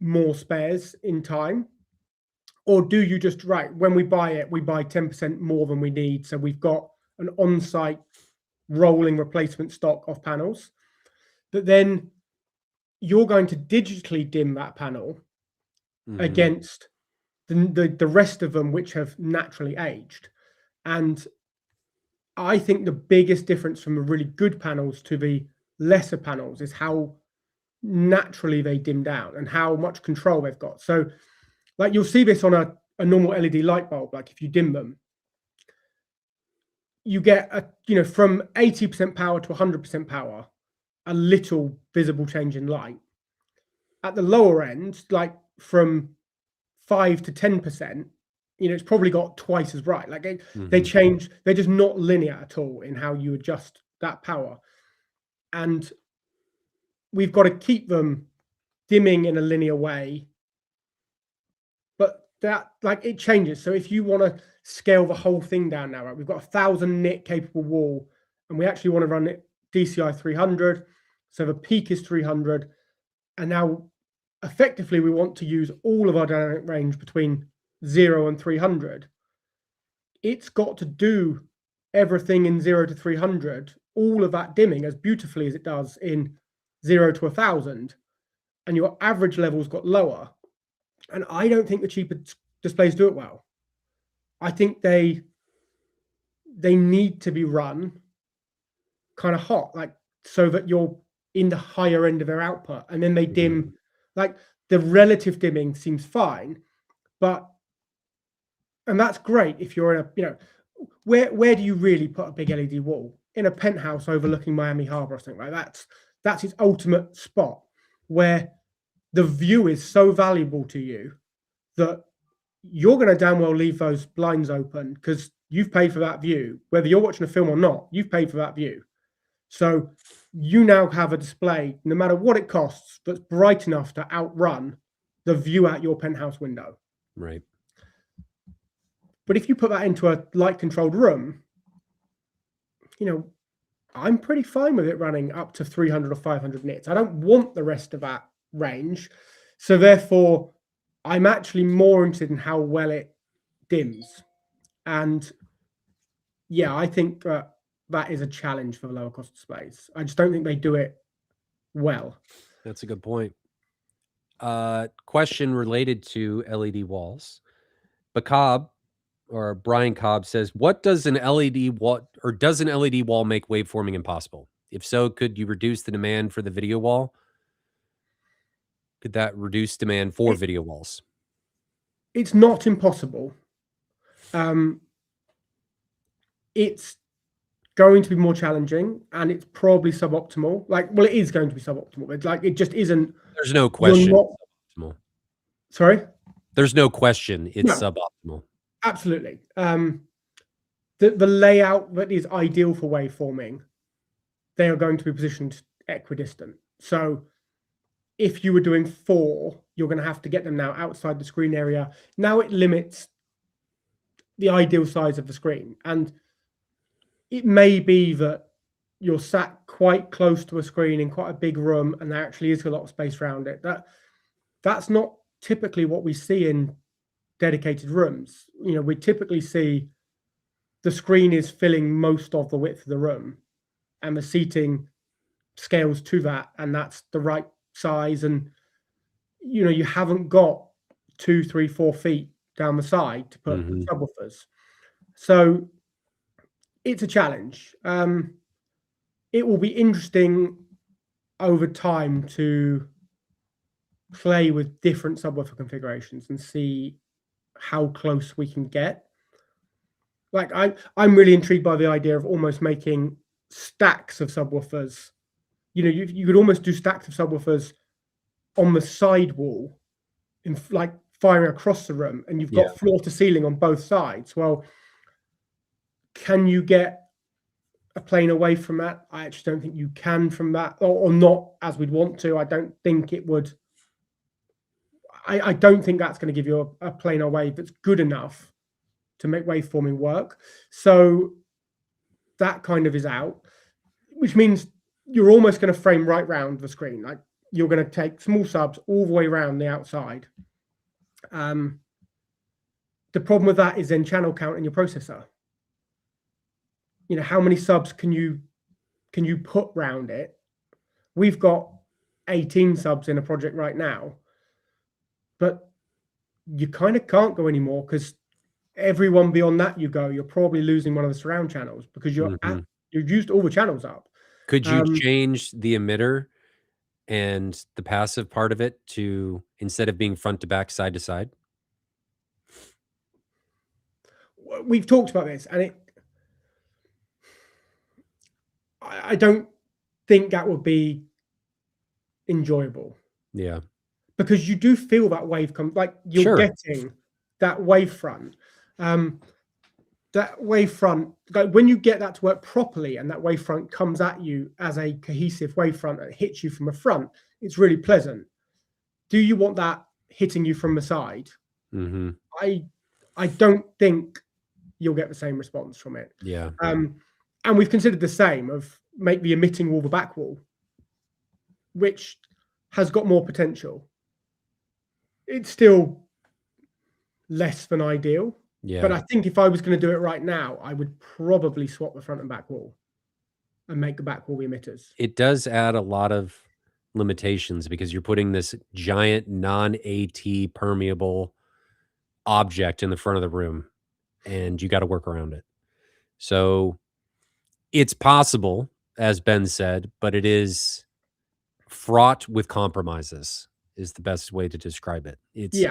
more spares in time? Or do you just, right, when we buy it, we buy 10% more than we need. So we've got an on-site rolling replacement stock of panels. But then you're going to digitally dim that panel against the rest of them, which have naturally aged. And I think the biggest difference from the really good panels to the lesser panels is how naturally they dim down and how much control they've got. So, like, you'll see this on a normal LED light bulb. Like, if you dim them, you get from 80% power to 100% power, a little visible change in light. At the lower end, like from 5 to 10%, it's probably got twice as bright. Like, they change, they're just not linear at all in how you adjust that power. And we've got to keep them dimming in a linear way, but that, like, it changes. So if you want to scale the whole thing down now, right, we've got 1,000 nit capable wall, and we actually want to run it DCI 300. So the peak is 300, and now effectively we want to use all of our dynamic range between 0 and 300. It's got to do everything in 0 to 300, all of that dimming as beautifully as it does in 0 to 1,000, and your average levels got lower. And I don't think the cheaper displays do it well. I think they need to be run kind of hot, like, so that you're in the higher end of their output, and then they dim. Like, the relative dimming seems fine, and that's great if you're in a, where do you really put a big LED wall? In a penthouse overlooking Miami Harbor or something, right? That's its ultimate spot, where the view is so valuable to you that you're going to damn well leave those blinds open because you've paid for that view. Whether you're watching a film or not, you've paid for that view. So you now have a display, no matter what it costs, that's bright enough to outrun the view out your penthouse window. Right. But if you put that into a light-controlled room, I'm pretty fine with it running up to 300 or 500 nits. I don't want the rest of that range. So therefore, I'm actually more interested in how well it dims. And yeah, I think that is a challenge for the lower cost displays. I just don't think they do it well. That's a good point. Question related to LED walls. Bacab or Brian Cobb says, what does an LED wall, or does an LED wall make waveforming impossible? If so, could you reduce the demand for the video wall? Could that reduce demand for video walls? It's not impossible. It's going to be more challenging, and it's probably suboptimal. Like, well, it is going to be suboptimal. It's like, it just isn't. There's no question. Suboptimal. Sorry? There's no question it's suboptimal. Absolutely. The layout that is ideal for waveforming, they are going to be positioned equidistant. So if you were doing 4, you're going to have to get them now outside the screen area. Now it limits the ideal size of the screen. And it may be that you're sat quite close to a screen in quite a big room, and there actually is a lot of space around it. That's not typically what we see in dedicated rooms. We typically see the screen is filling most of the width of the room, and the seating scales to that, and that's the right size. And you haven't got 2, 3, 4 feet down the side to put subwoofers. So it's a challenge. It will be interesting over time to play with different subwoofer configurations and see how close we can get. Like, I'm really intrigued by the idea of almost making stacks of subwoofers. You could almost do stacks of subwoofers on the side wall, in like firing across the room, and you've got floor to ceiling on both sides. Well, can you get a plane away from that. I actually don't think you can from that, or not as we'd want to. I don't think it would. I don't think that's going to give you a planar wave that's good enough to make waveforming work. So that kind of is out, which means you're almost going to frame right round the screen. Like you're going to take small subs all the way around the outside. The problem with that is then channel count in your processor. You know, how many subs can you put round it? We've got 18 subs in a project right now, but you kind of can't go anymore because everyone beyond that you go, you're probably losing one of the surround channels because you've used all the channels up. Could you change the emitter and the passive part of it to, instead of being front to back, side to side? We've talked about this, and I don't think that would be enjoyable. Yeah. Because you do feel that wave come, like you're getting that wavefront. That wavefront, like when you get that to work properly and that wavefront comes at you as a cohesive wavefront that hits you from the front, it's really pleasant. Do you want that hitting you from the side? Mm-hmm. I don't think you'll get the same response from it. Yeah. And we've considered the same of make the emitting wall the back wall, which has got more potential. It's still less than ideal. Yeah. But I think if I was going to do it right now, I would probably swap the front and back wall and make the back wall the emitters. It does add a lot of limitations because you're putting this giant non-AT permeable object in the front of the room and you got to work around it. So it's possible, as Ben said, but it is fraught with compromises is the best way to describe it. It's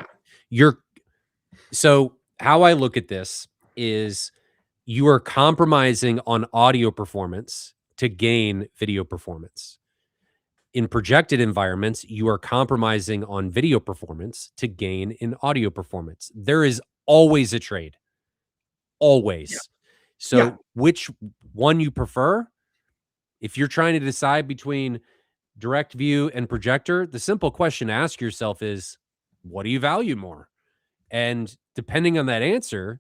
so how I look at this is you are compromising on audio performance to gain video performance. In projected environments, you are compromising on video performance to gain in audio performance. There is always a trade. Always. Yeah. So which one you prefer? If you're trying to decide between direct view and projector, the simple question to ask yourself is, what do you value more? And depending on that answer,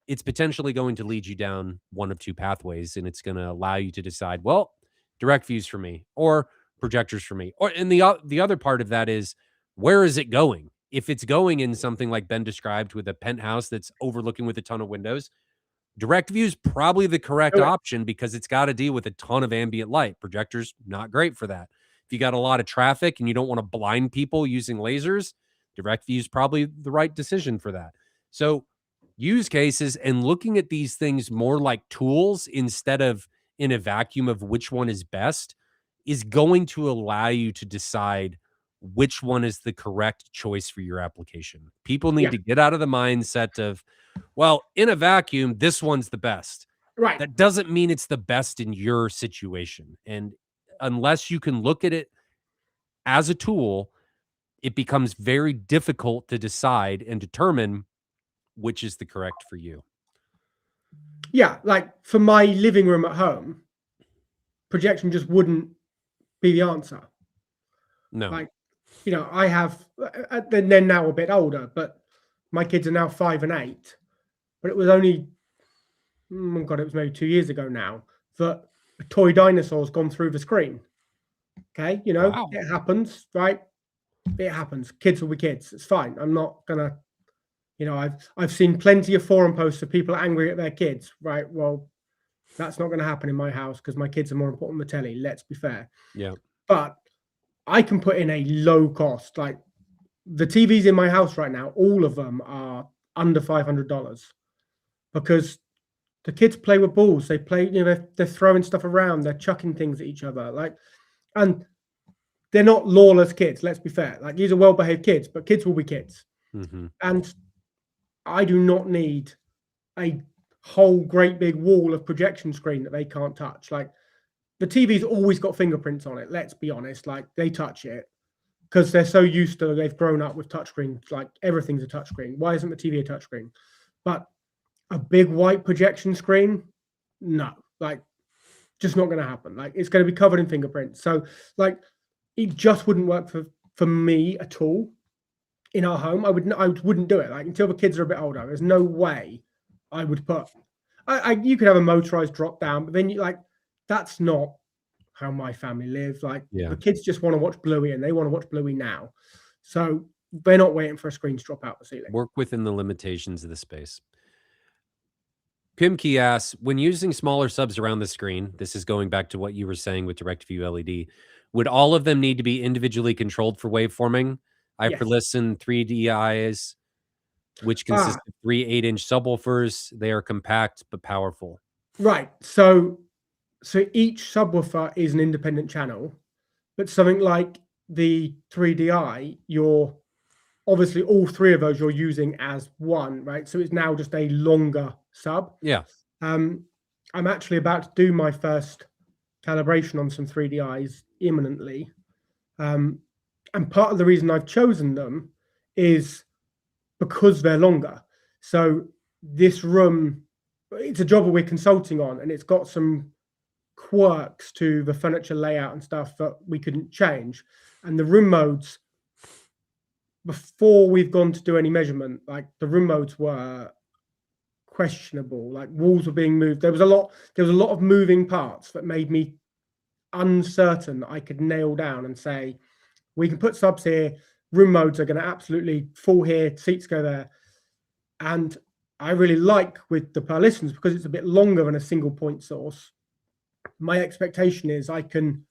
it's potentially going to lead you down one of two pathways, and it's going to allow you to decide, well, direct views for me or projectors for me. Or and the other part of that is, where is it going? If it's going in something like Ben described with a penthouse that's overlooking with a ton of windows, direct view is probably the correct option because it's got to deal with a ton of ambient light. Projectors, not great for that. If you got a lot of traffic and you don't want to blind people using lasers, direct view is probably the right decision for that. So use cases and looking at these things more like tools instead of in a vacuum of which one is best is going to allow you to decide which one is the correct choice for your application. People need to get out of the mindset of, well, in a vacuum, this one's the best. Right. That doesn't mean it's the best in your situation. And unless you can look at it as a tool, it becomes very difficult to decide and determine which is the correct for you. Yeah, like for my living room at home, projection just wouldn't be the answer. No. Like, you know, I have, they're now a bit older, but my kids are now 5 and 8. But it was only, oh God, it was maybe 2 years ago now that a toy dinosaur's gone through the screen. Okay, you know, It happens, right? It happens. Kids will be kids. It's fine. I'm not gonna, you know, I've seen plenty of forum posts of people angry at their kids, right? Well, that's not going to happen in my house because my kids are more important than the telly. Let's be fair. Yeah. But I can put in a low cost, like the TVs in my house right now, all of them are under $500 because the kids play with balls. They play, you know, they're throwing stuff around. They're chucking things at each other. Like, and they're not lawless kids. Let's be fair. Like these are well-behaved kids, but kids will be kids. Mm-hmm. And I do not need a whole great big wall of projection screen that they can't touch. Like the TV's always got fingerprints on it. Let's be honest. Like they touch it because they're so used to, they've grown up with touchscreens. Like everything's a touchscreen. Why isn't the TV a touchscreen? But a big white projection screen, no. Like, just not going to happen. Like, it's going to be covered in fingerprints. So, like, it just wouldn't work for me at all in our home. I wouldn't do it. Like, until the kids are a bit older, there's no way I would put. You could have a motorized drop down, but then you like that's not how my family live. Like, Yeah. the kids just want to watch Bluey, and they want to watch Bluey now. So they're not waiting for a screen to drop out the ceiling. Work within the limitations of the space. Pimkey asks, when using smaller subs around the screen, this is going back to what you were saying with DirectView LED, would all of them need to be individually controlled for waveforming? Yes. Hyperlisten 3DIs, which consist Ah, of three 8-inch subwoofers. They are compact but powerful. right. So each subwoofer is an independent channel, but something like the 3DI, you're obviously all three of those you're using as one, right? So it's now just a longer sub. Yeah. Um, I'm actually about to do my first calibration on some 3DIs imminently. And part of the reason I've chosen them is because they're longer. So this room, it's a job that we're consulting on, and it's got some quirks to the furniture layout and stuff that we couldn't change. And the room modes, before we've gone to do any measurement, like the room modes were questionable. Like, walls were being moved. There was a lot of moving parts that made me uncertain that I could nail down and say, we can put subs here, room modes are going to absolutely fall here, seats go there. And I really like with the per listens, because it's a bit longer than a single point source. My expectation is I can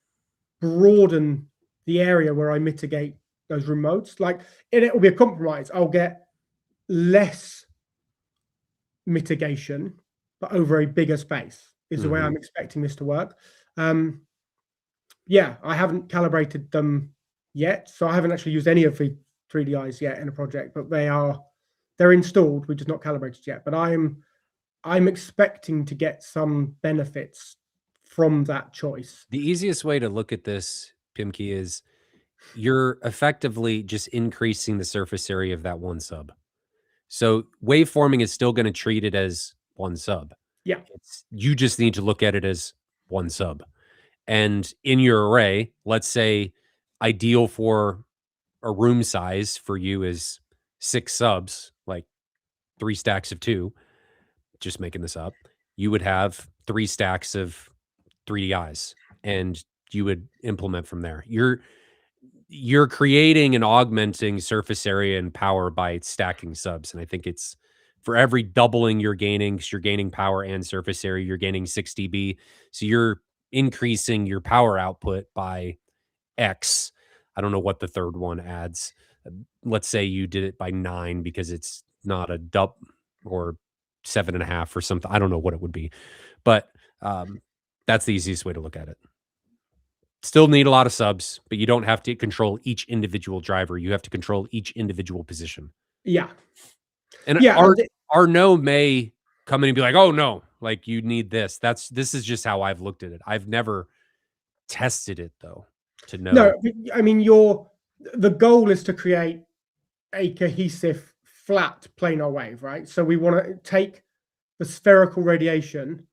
broaden the area where I mitigate those room modes. Like, it will be a compromise. I'll get less mitigation, but over a bigger space is the way I'm expecting this to work. Yeah, I haven't calibrated them yet, so I haven't actually used any of the 3DIs yet in a project, but they're installed. We're just not calibrated yet. But I'm expecting to get some benefits from that choice. The easiest way to look at this, Pimkey, is you're effectively just increasing the surface area of that one sub. So waveforming is still going to treat it as one sub. Yeah, You just need to look at it as one sub. And in your array, let's say ideal for a room size for you is 6 subs, like 3 stacks of 2, just making this up. You would have 3 stacks of 3DIs, and you would implement from there. You're creating and augmenting surface area and power by stacking subs, and I think it's for every doubling you're gaining, 'cause you're gaining power and surface area, you're gaining 6 dB. So you're increasing your power output by X. I don't know what the third one adds. Let's say you did it by 9 because it's not a dub or 7.5 or something. I don't know what it would be, but that's the easiest way to look at it. Still need a lot of subs, but you don't have to control each individual driver. You have to control each individual position. yeah, And yeah. our no may come in and be like, "Oh no, like you need this." This is just how I've looked at it. I've never tested it though to know. No, I mean, the goal is to create a cohesive, flat planar wave, right? So we want to take the spherical radiation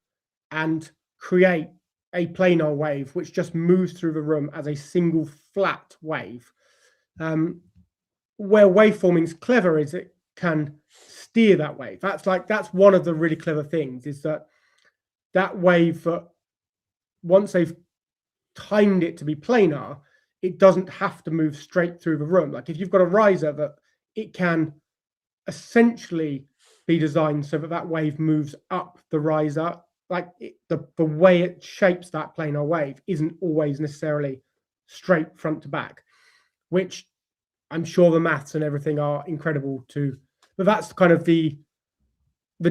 and create a planar wave which just moves through the room as a single flat wave. Where waveforming is clever is it can steer that wave. That's one of the really clever things, is that wave, once they've timed it to be planar, it doesn't have to move straight through the room. Like, if you've got a riser, that it can essentially be designed so that wave moves up the riser. Like, the way it shapes that planar wave isn't always necessarily straight front to back, which I'm sure the maths and everything are incredible to. But that's kind of the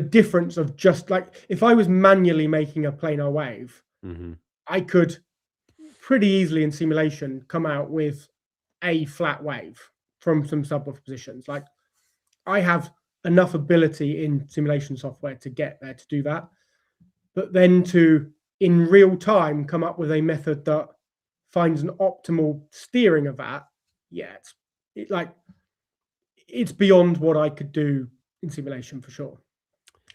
difference of, just like, if I was manually making a planar wave, I could pretty easily in simulation come out with a flat wave from some subwoofer positions. Like, I have enough ability in simulation software to get there to do that. But then to, in real time, come up with a method that finds an optimal steering of that, yeah, it's beyond what I could do in simulation for sure.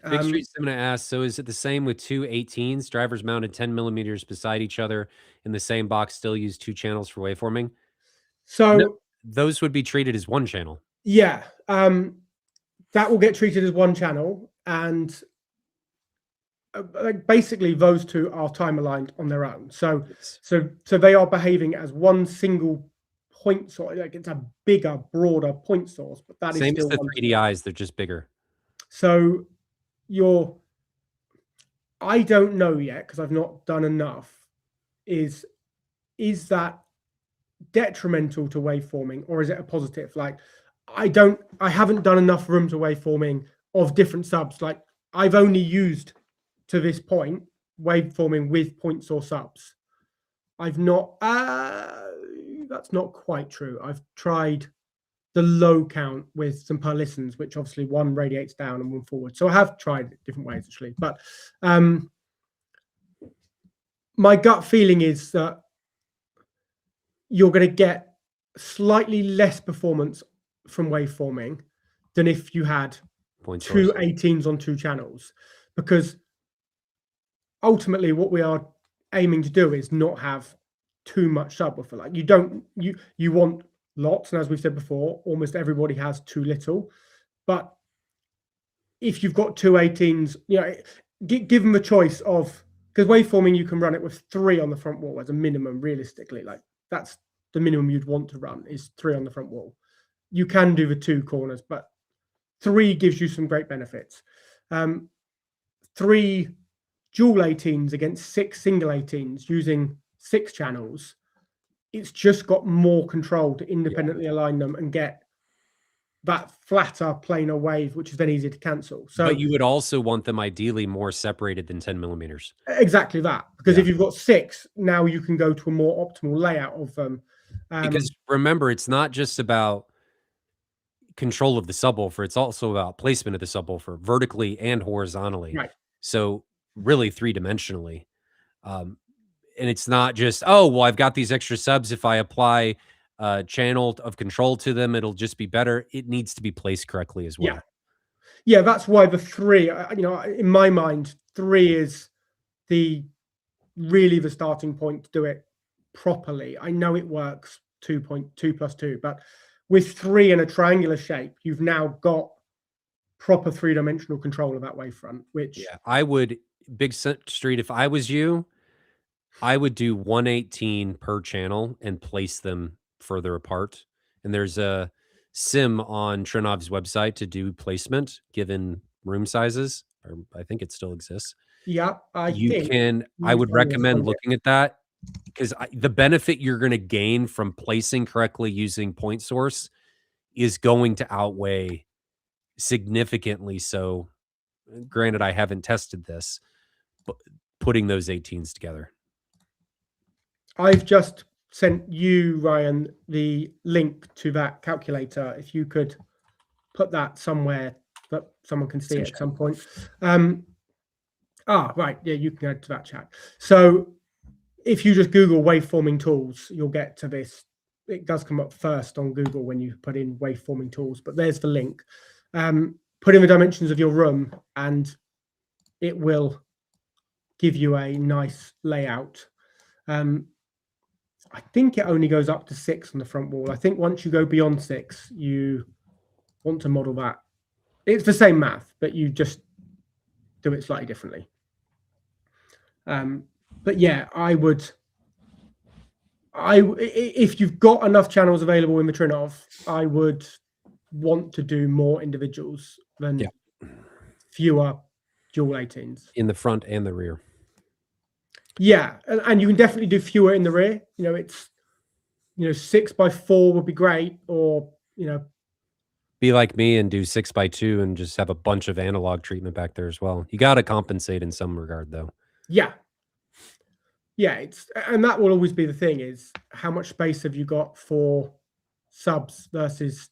Big Um, Street Cinema asks, so is it the same with two 18s? Drivers mounted 10 millimeters beside each other in the same box still use two channels for waveforming? No, so those would be treated as one channel. yeah, that will get treated as one channel, and like basically those two are time aligned on their own. So Yes. so they are behaving as one single point source. Like it's a bigger, broader point source, but that is Same as still the one. 3DIs, they're just bigger. So you're I don't know yet because I've not done enough. Is that detrimental to waveforming or is it a positive? Like I haven't done enough room to waveforming of different subs. Like I've only used to this point waveforming with point source subs. I've not that's not quite true. I've tried the low count with some per listens, which obviously one radiates down and one forward. So I have tried different ways actually, but my gut feeling is that you're going to get slightly less performance from waveforming than if you had Point two source. 18s on two channels, because ultimately what we are aiming to do is not have too much subwoofer. Like you want lots, and as we've said before, almost everybody has too little. But if you've got two 18s, give them a choice of, because waveforming you can run it with three on the front wall as a minimum. Realistically, like that's the minimum you'd want to run is three on the front wall. You can do the two corners, but three gives you some great benefits. Three dual 18s against six single 18s using six channels, it's just got more control to independently align them and get that flatter, planar wave, which is then easier to cancel. But So you would also want them ideally more separated than 10 millimeters. exactly that, because Yeah. if you've got six, now you can go to a more optimal layout of them. Because remember, it's not just about control of the subwoofer, it's also about placement of the subwoofer vertically and horizontally. Right. So really three-dimensionally. Um, and it's not just, oh, well, I've got these extra subs. If I apply a channel of control to them, it'll just be better. It needs to be placed correctly as Yeah. well. Yeah, that's why the three, in my mind, three is the really the starting point to do it properly. I know it works 2.2 plus 2, but with three in a triangular shape, you've now got proper three-dimensional control of that wavefront, which Yeah, I would, Big Street, if I was you, I would do 118 per channel and place them further apart. And there's a sim on Trinov's website to do placement given room sizes, or I think it still exists. yeah, I You think can, I you would can recommend find it. looking at that because the benefit you're going to gain from placing correctly using point source is going to outweigh significantly. So, granted, I haven't tested this, but putting those 18s together. I've just sent you, Ryan, the link to that calculator. If you could put that somewhere that someone can see it at some point. Right. Yeah, you can go to that chat. So if you just Google waveforming tools, you'll get to this. It does come up first on Google when you put in waveforming tools, but there's the link. Put in the dimensions of your room and it will give you a nice layout. I think it only goes up to 6 on the front wall. I think once you go beyond 6, you want to model that. It's the same math, but you just do it slightly differently. But yeah, if you've got enough channels available in the Trinov, I would want to do more individuals than fewer dual 18s. In the front and the rear. Yeah, and you can definitely do fewer in the rear. It's 6x4 would be great, or Be like me and do 6x2 and just have a bunch of analog treatment back there as well. You got to compensate in some regard, though. Yeah. Yeah, and that will always be the thing, is how much space have you got for subs versus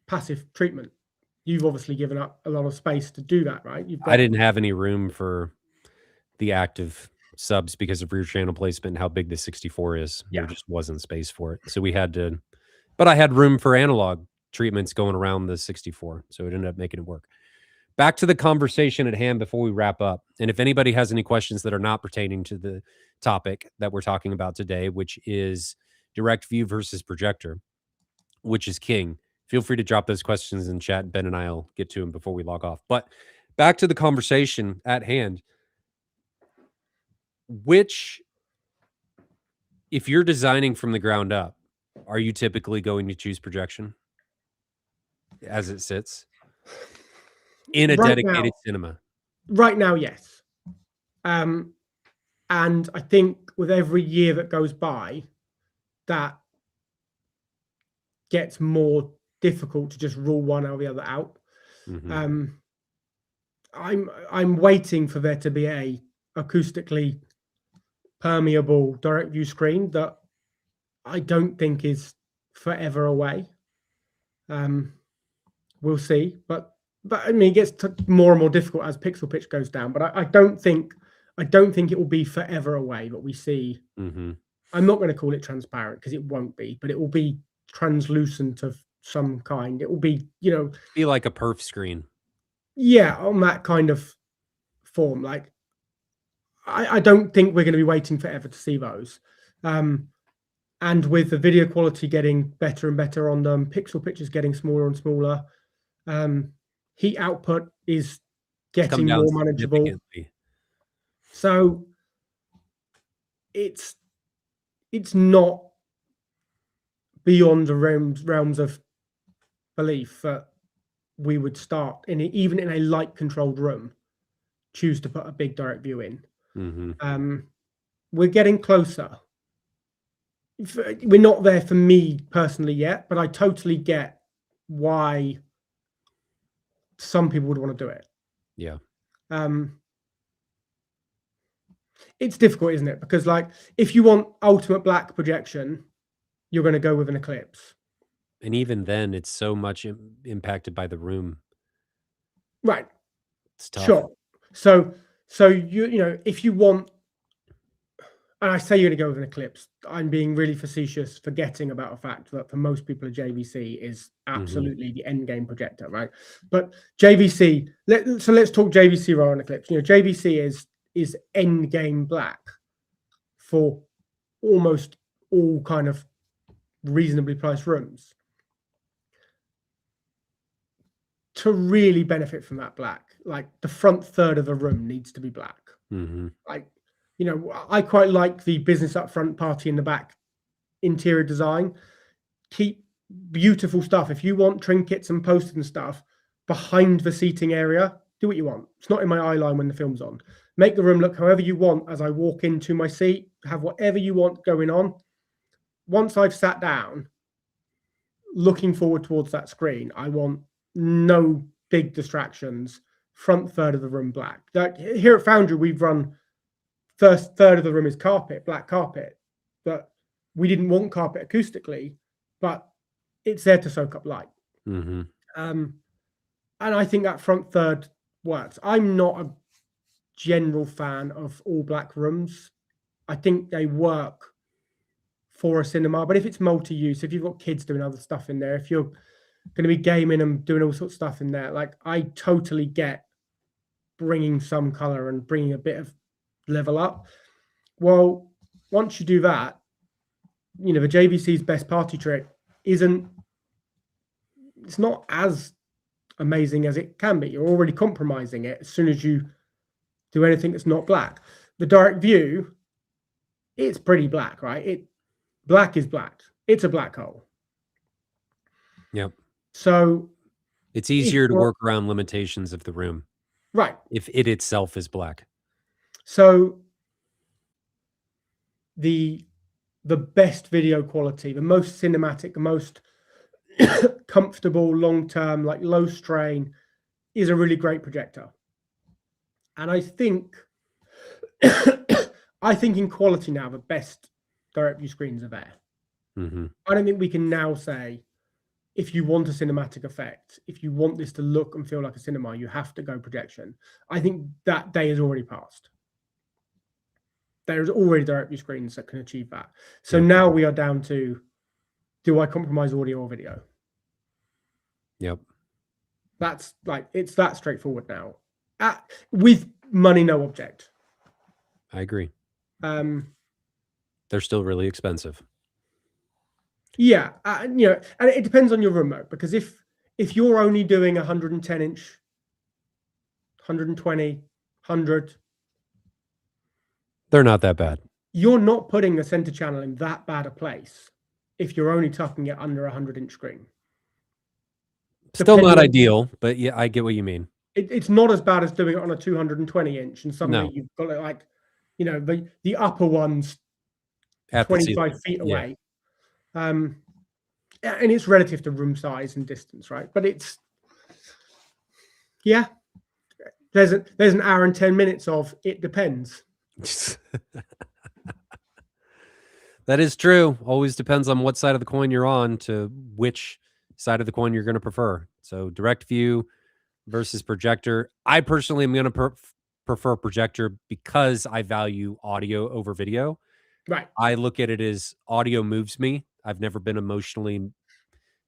passive treatment? You've obviously given up a lot of space to do that, right? I didn't have any room for the active subs because of rear channel placement and how big the 64 is. Yeah. There just wasn't space for it. So we had to, but I had room for analog treatments going around the 64. So it ended up making it work. back to the conversation at hand before we wrap up. And if anybody has any questions that are not pertaining to the topic that we're talking about today, which is direct view versus projector, which is king, feel free to drop those questions in chat. Ben and I'll get to them before we log off. But back to the conversation at hand, which, if you're designing from the ground up, are you typically going to choose projection as it sits in a Right dedicated now, cinema? right now, yes. And I think with every year that goes by, that gets more difficult to just rule one or the other out. Mhm. Um, I'm waiting for there to be a acoustically permeable direct view screen that I don't think is forever away. Um, we'll see, but I mean, it gets more and more difficult as pixel pitch goes down. But I don't think it will be forever away. But we see. Mhm. I'm not going to call it transparent because it won't be, but it will be translucent of some kind. It will be, Be like a perf screen. yeah, on that kind of form. Like I don't think we're going to be waiting forever to see those. And with the video quality getting better and better on them, pixel pitches getting smaller and smaller, heat output is It's come getting down more manageable. significantly. So it's not beyond the realms of belief that we would start even in a light controlled room, choose to put a big direct view in. Mhm. We're getting closer. We're not there for me personally yet, but I totally get why some people would want to do it. Yeah. Um, it's difficult, isn't it? Because like, if you want ultimate black projection, you're going to go with an eclipse, And even then, it's so much impacted by the room. right? It's tough. Sure. So if you want, and I say you're going to go with an eclipse, I'm being really facetious, forgetting about the fact that for most people, a JVC is Mhm. absolutely the end game projector, right? But JVC, let's talk JVC rather than eclipse. JVC is end game black for almost all kind of reasonably priced rooms. To really benefit from that black, like the front third of the room needs to be black. Mhm. Like, I quite like the business up front, party in the back interior design. Keep beautiful stuff. If you want trinkets and posters and stuff behind the seating area, do what you want. It's not in my eye line when the film's on. Make the room look however you want as I walk into my seat. Have whatever you want going on. Once I've sat down, looking forward towards that screen, I want no big distractions. Front third of the room black. Like here at Foundry, we've run first third of the room is carpet, black carpet, but we didn't want carpet acoustically, but it's there to soak up light. Mhm. And I think that front third works. I'm not a general fan of all black rooms. I think they work for a cinema, but if it's multi-use, if you've got kids doing other stuff in there, if you're going to be gaming and doing all sorts of stuff in there, like I totally get bringing some color and bringing a bit of level up. Well, once you do that, the JVC's best party trick it's not as amazing as it can be. You're already compromising it as soon as you do anything that's not black. The direct view, it's pretty black, right? Black is black. It's a black hole. Yep. So It's if easier to you're work around limitations of the room right, if it itself is black. so the best video quality, the most cinematic, the most comfortable long term, like low strain, is a really great projector. And I think in quality now, the best direct view screens are there. Mhm. I don't think we can now say if you want a cinematic effect, if you want this to look and feel like a cinema, you have to go projection. I think that day is already passed. There's already direct view screens that can achieve that. So Yep. now we are down to, do I compromise audio or video? Yep. That's like, it's that straightforward now. With money, no object. I agree. Um, They're still really expensive. yeah, and it depends on your remote, because if you're only doing 110 inch, 120, 100, They're not that bad. you're not putting the center channel in that bad a place if you're only tucking it under a 100-inch screen. Still Depending not on, ideal, but yeah, I get what you mean. it's not as bad as doing it on a 220-inch, and suddenly No, you've got it like, the upper one's at the ceiling. 25 feet Yeah. away. And it's relative to room size and distance, right? But it's, yeah, there's an hour and 10 minutes of it depends. That is true. Always depends on what side of the coin you're on to which side of the coin you're going to prefer. So direct view versus projector. I personally am going to prefer projector because I value audio over video. Right. I look at it as audio moves me. I've never been emotionally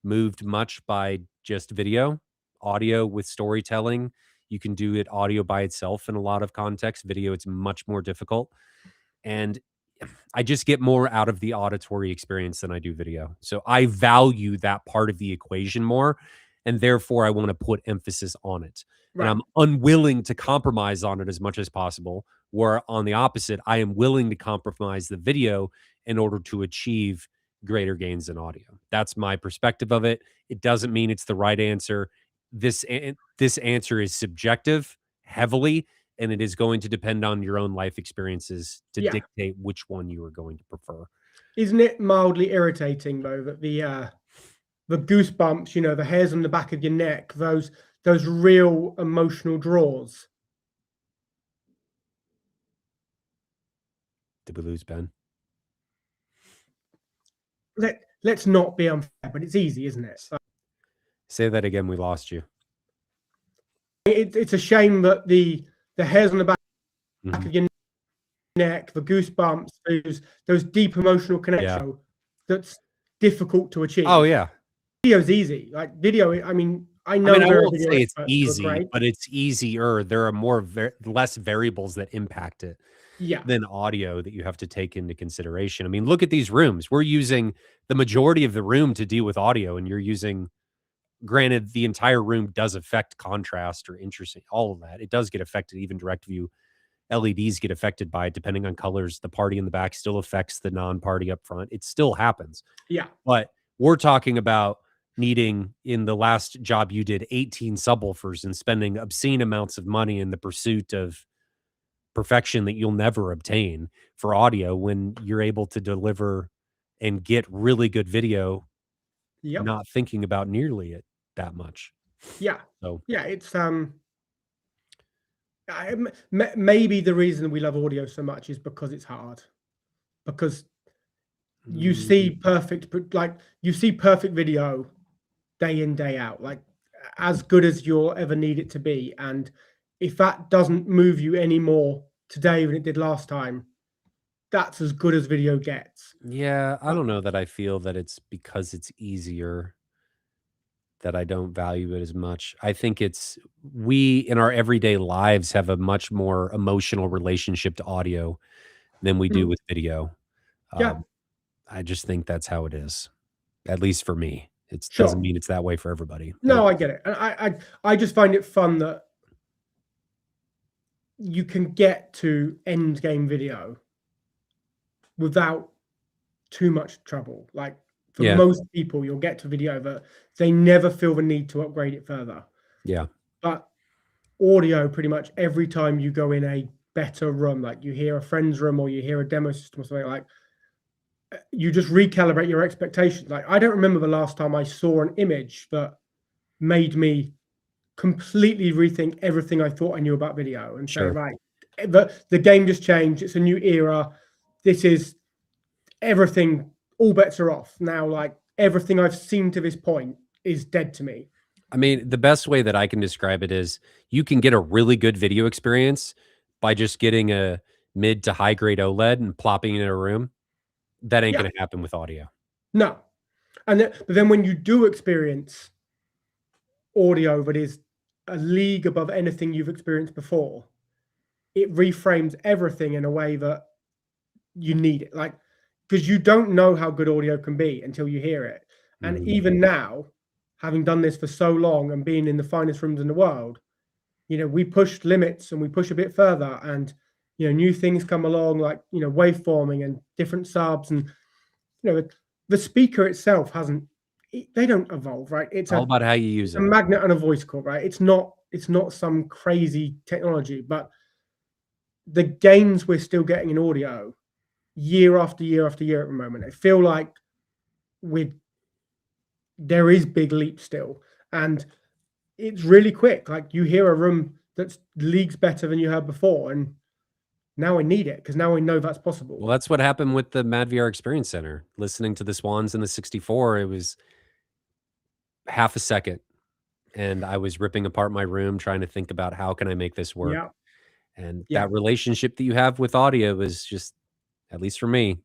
moved much by just video. Audio with storytelling, you can do it audio by itself in a lot of contexts. Video, it's much more difficult. And I just get more out of the auditory experience than I do video. So I value that part of the equation more. And therefore, I want to put emphasis on it. And Right. I'm unwilling to compromise on it as much as possible. Where on the opposite, I am willing to compromise the video in order to achieve greater gains in audio. That's my perspective of it. It doesn't mean it's the right answer. This answer is subjective heavily, and it is going to depend on your own life experiences to Yeah. dictate which one you are going to prefer. Isn't it mildly irritating though that the goosebumps, the hairs on the back of your neck, those real emotional draws? Did we lose Ben? Let's not be unfair, but it's easy, isn't it? Say that again. We lost you. It's a shame that the hairs on the back Mhm. of your neck, the goosebumps, those deep emotional connections, that's difficult to achieve. Oh, yeah. Video's easy. Like video, I mean, I know I there are won't video say it's experts who are easy, great. but it's easier. There are more less variables that impact it Yeah, than audio that you have to take into consideration. I mean, look at these rooms. We're using the majority of the room to deal with audio, and you're using, granted, the entire room does affect contrast or interesting, all of that. It does get affected. Even direct view LEDs get affected by it, depending on colors. The party in the back still affects the non-party up front. It still happens. yeah, But we're talking about needing, in the last job you did, 18 subwoofers and spending obscene amounts of money in the pursuit of perfection that you'll never obtain for audio when you're able to deliver and get really good video, yep, not thinking about nearly it that much. yeah, So, yeah. It's maybe the reason we love audio so much is because it's hard. Because you see mm, perfect video day in, day out, like as good as you'll ever need it to be. And if that doesn't move you any more today than it did last time, that's as good as video gets. yeah, I But don't know that I feel that it's because it's easier that I don't value it as much. I think it's, we in our everyday lives have a much more emotional relationship to audio than we do mm, with video. yeah, Um, I just think that's how it is, at least for me. It doesn't sure. mean it's that way for everybody, but No, I get it. And I just find it fun that you can get to end game video without too much trouble. Like for yeah, most people, you'll get to video that they never feel the need to upgrade it further. yeah, But audio, pretty much every time you go in a better room, like you hear a friend's room or you hear a demo system or something, like you just recalibrate your expectations. Like I don't remember the last time I saw an image that made me completely rethink everything I thought I knew about video and say, sure. right, the game just changed. It's a new era. This is everything. All bets are off now. Like everything I've seen to this point is dead to me. I mean, the best way that I can describe it is you can get a really good video experience by just getting a mid to high grade OLED and plopping it in a room. That ain't Yeah, gonna happen with audio. no. But then when you do experience audio that is a league above anything you've experienced before, it reframes everything in a way that you need it. Like, because you don't know how good audio can be until you hear it. And Mhm. even now, having done this for so long and being in the finest rooms in the world, we push limits and we push a bit further, and new things come along, like waveforming and different subs, and the speaker itself hasn't. They don't evolve, right? It's All a about how you use it's a it. magnet and a voice cord, right? It's not some crazy technology, but the gains we're still getting in audio year after year after year at the moment. I feel like with there is big leap still, and it's really quick. Like, you hear a room that's leagues better than you heard before, and now I need it because now I know that's possible. Well, that's what happened with the Mad VR Experience Center. Listening to the Swans in the 64, it was half a second, and I was ripping apart my room trying to think about how can I make this work. Yeah, And yeah, that relationship that you have with audio is just, at least for me,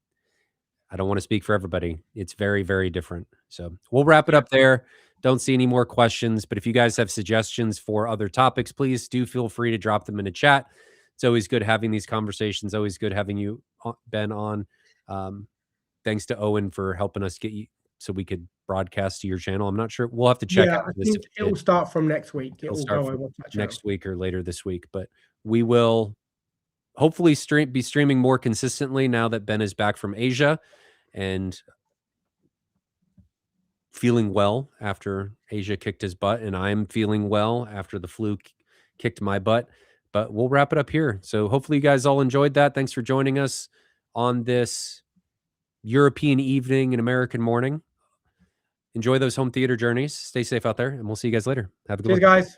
I don't want to speak for everybody. It's very, very different. So we'll wrap it yeah, up there. Don't see any more questions, but if you guys have suggestions for other topics, please do feel free to drop them in the chat. It's always good having these conversations. Always good having you, Ben, on. Um, Thanks to Owen for helping us get you so we could broadcast to your channel. I'm not sure. We'll have to check yeah. I after this if think it it will did. start from next week. It It'll will start go from over to that channel. next week or later this week, but we will hopefully be streaming more consistently now that Ben is back from Asia and feeling well after Asia kicked his butt, and I'm feeling well after the flu kicked my butt. But we'll wrap it up here. So hopefully you guys all enjoyed that. Thanks for joining us on this European evening and American morning. Enjoy those home theater journeys. Stay safe out there, and we'll see you guys later. Have a good Cheers, one. guys.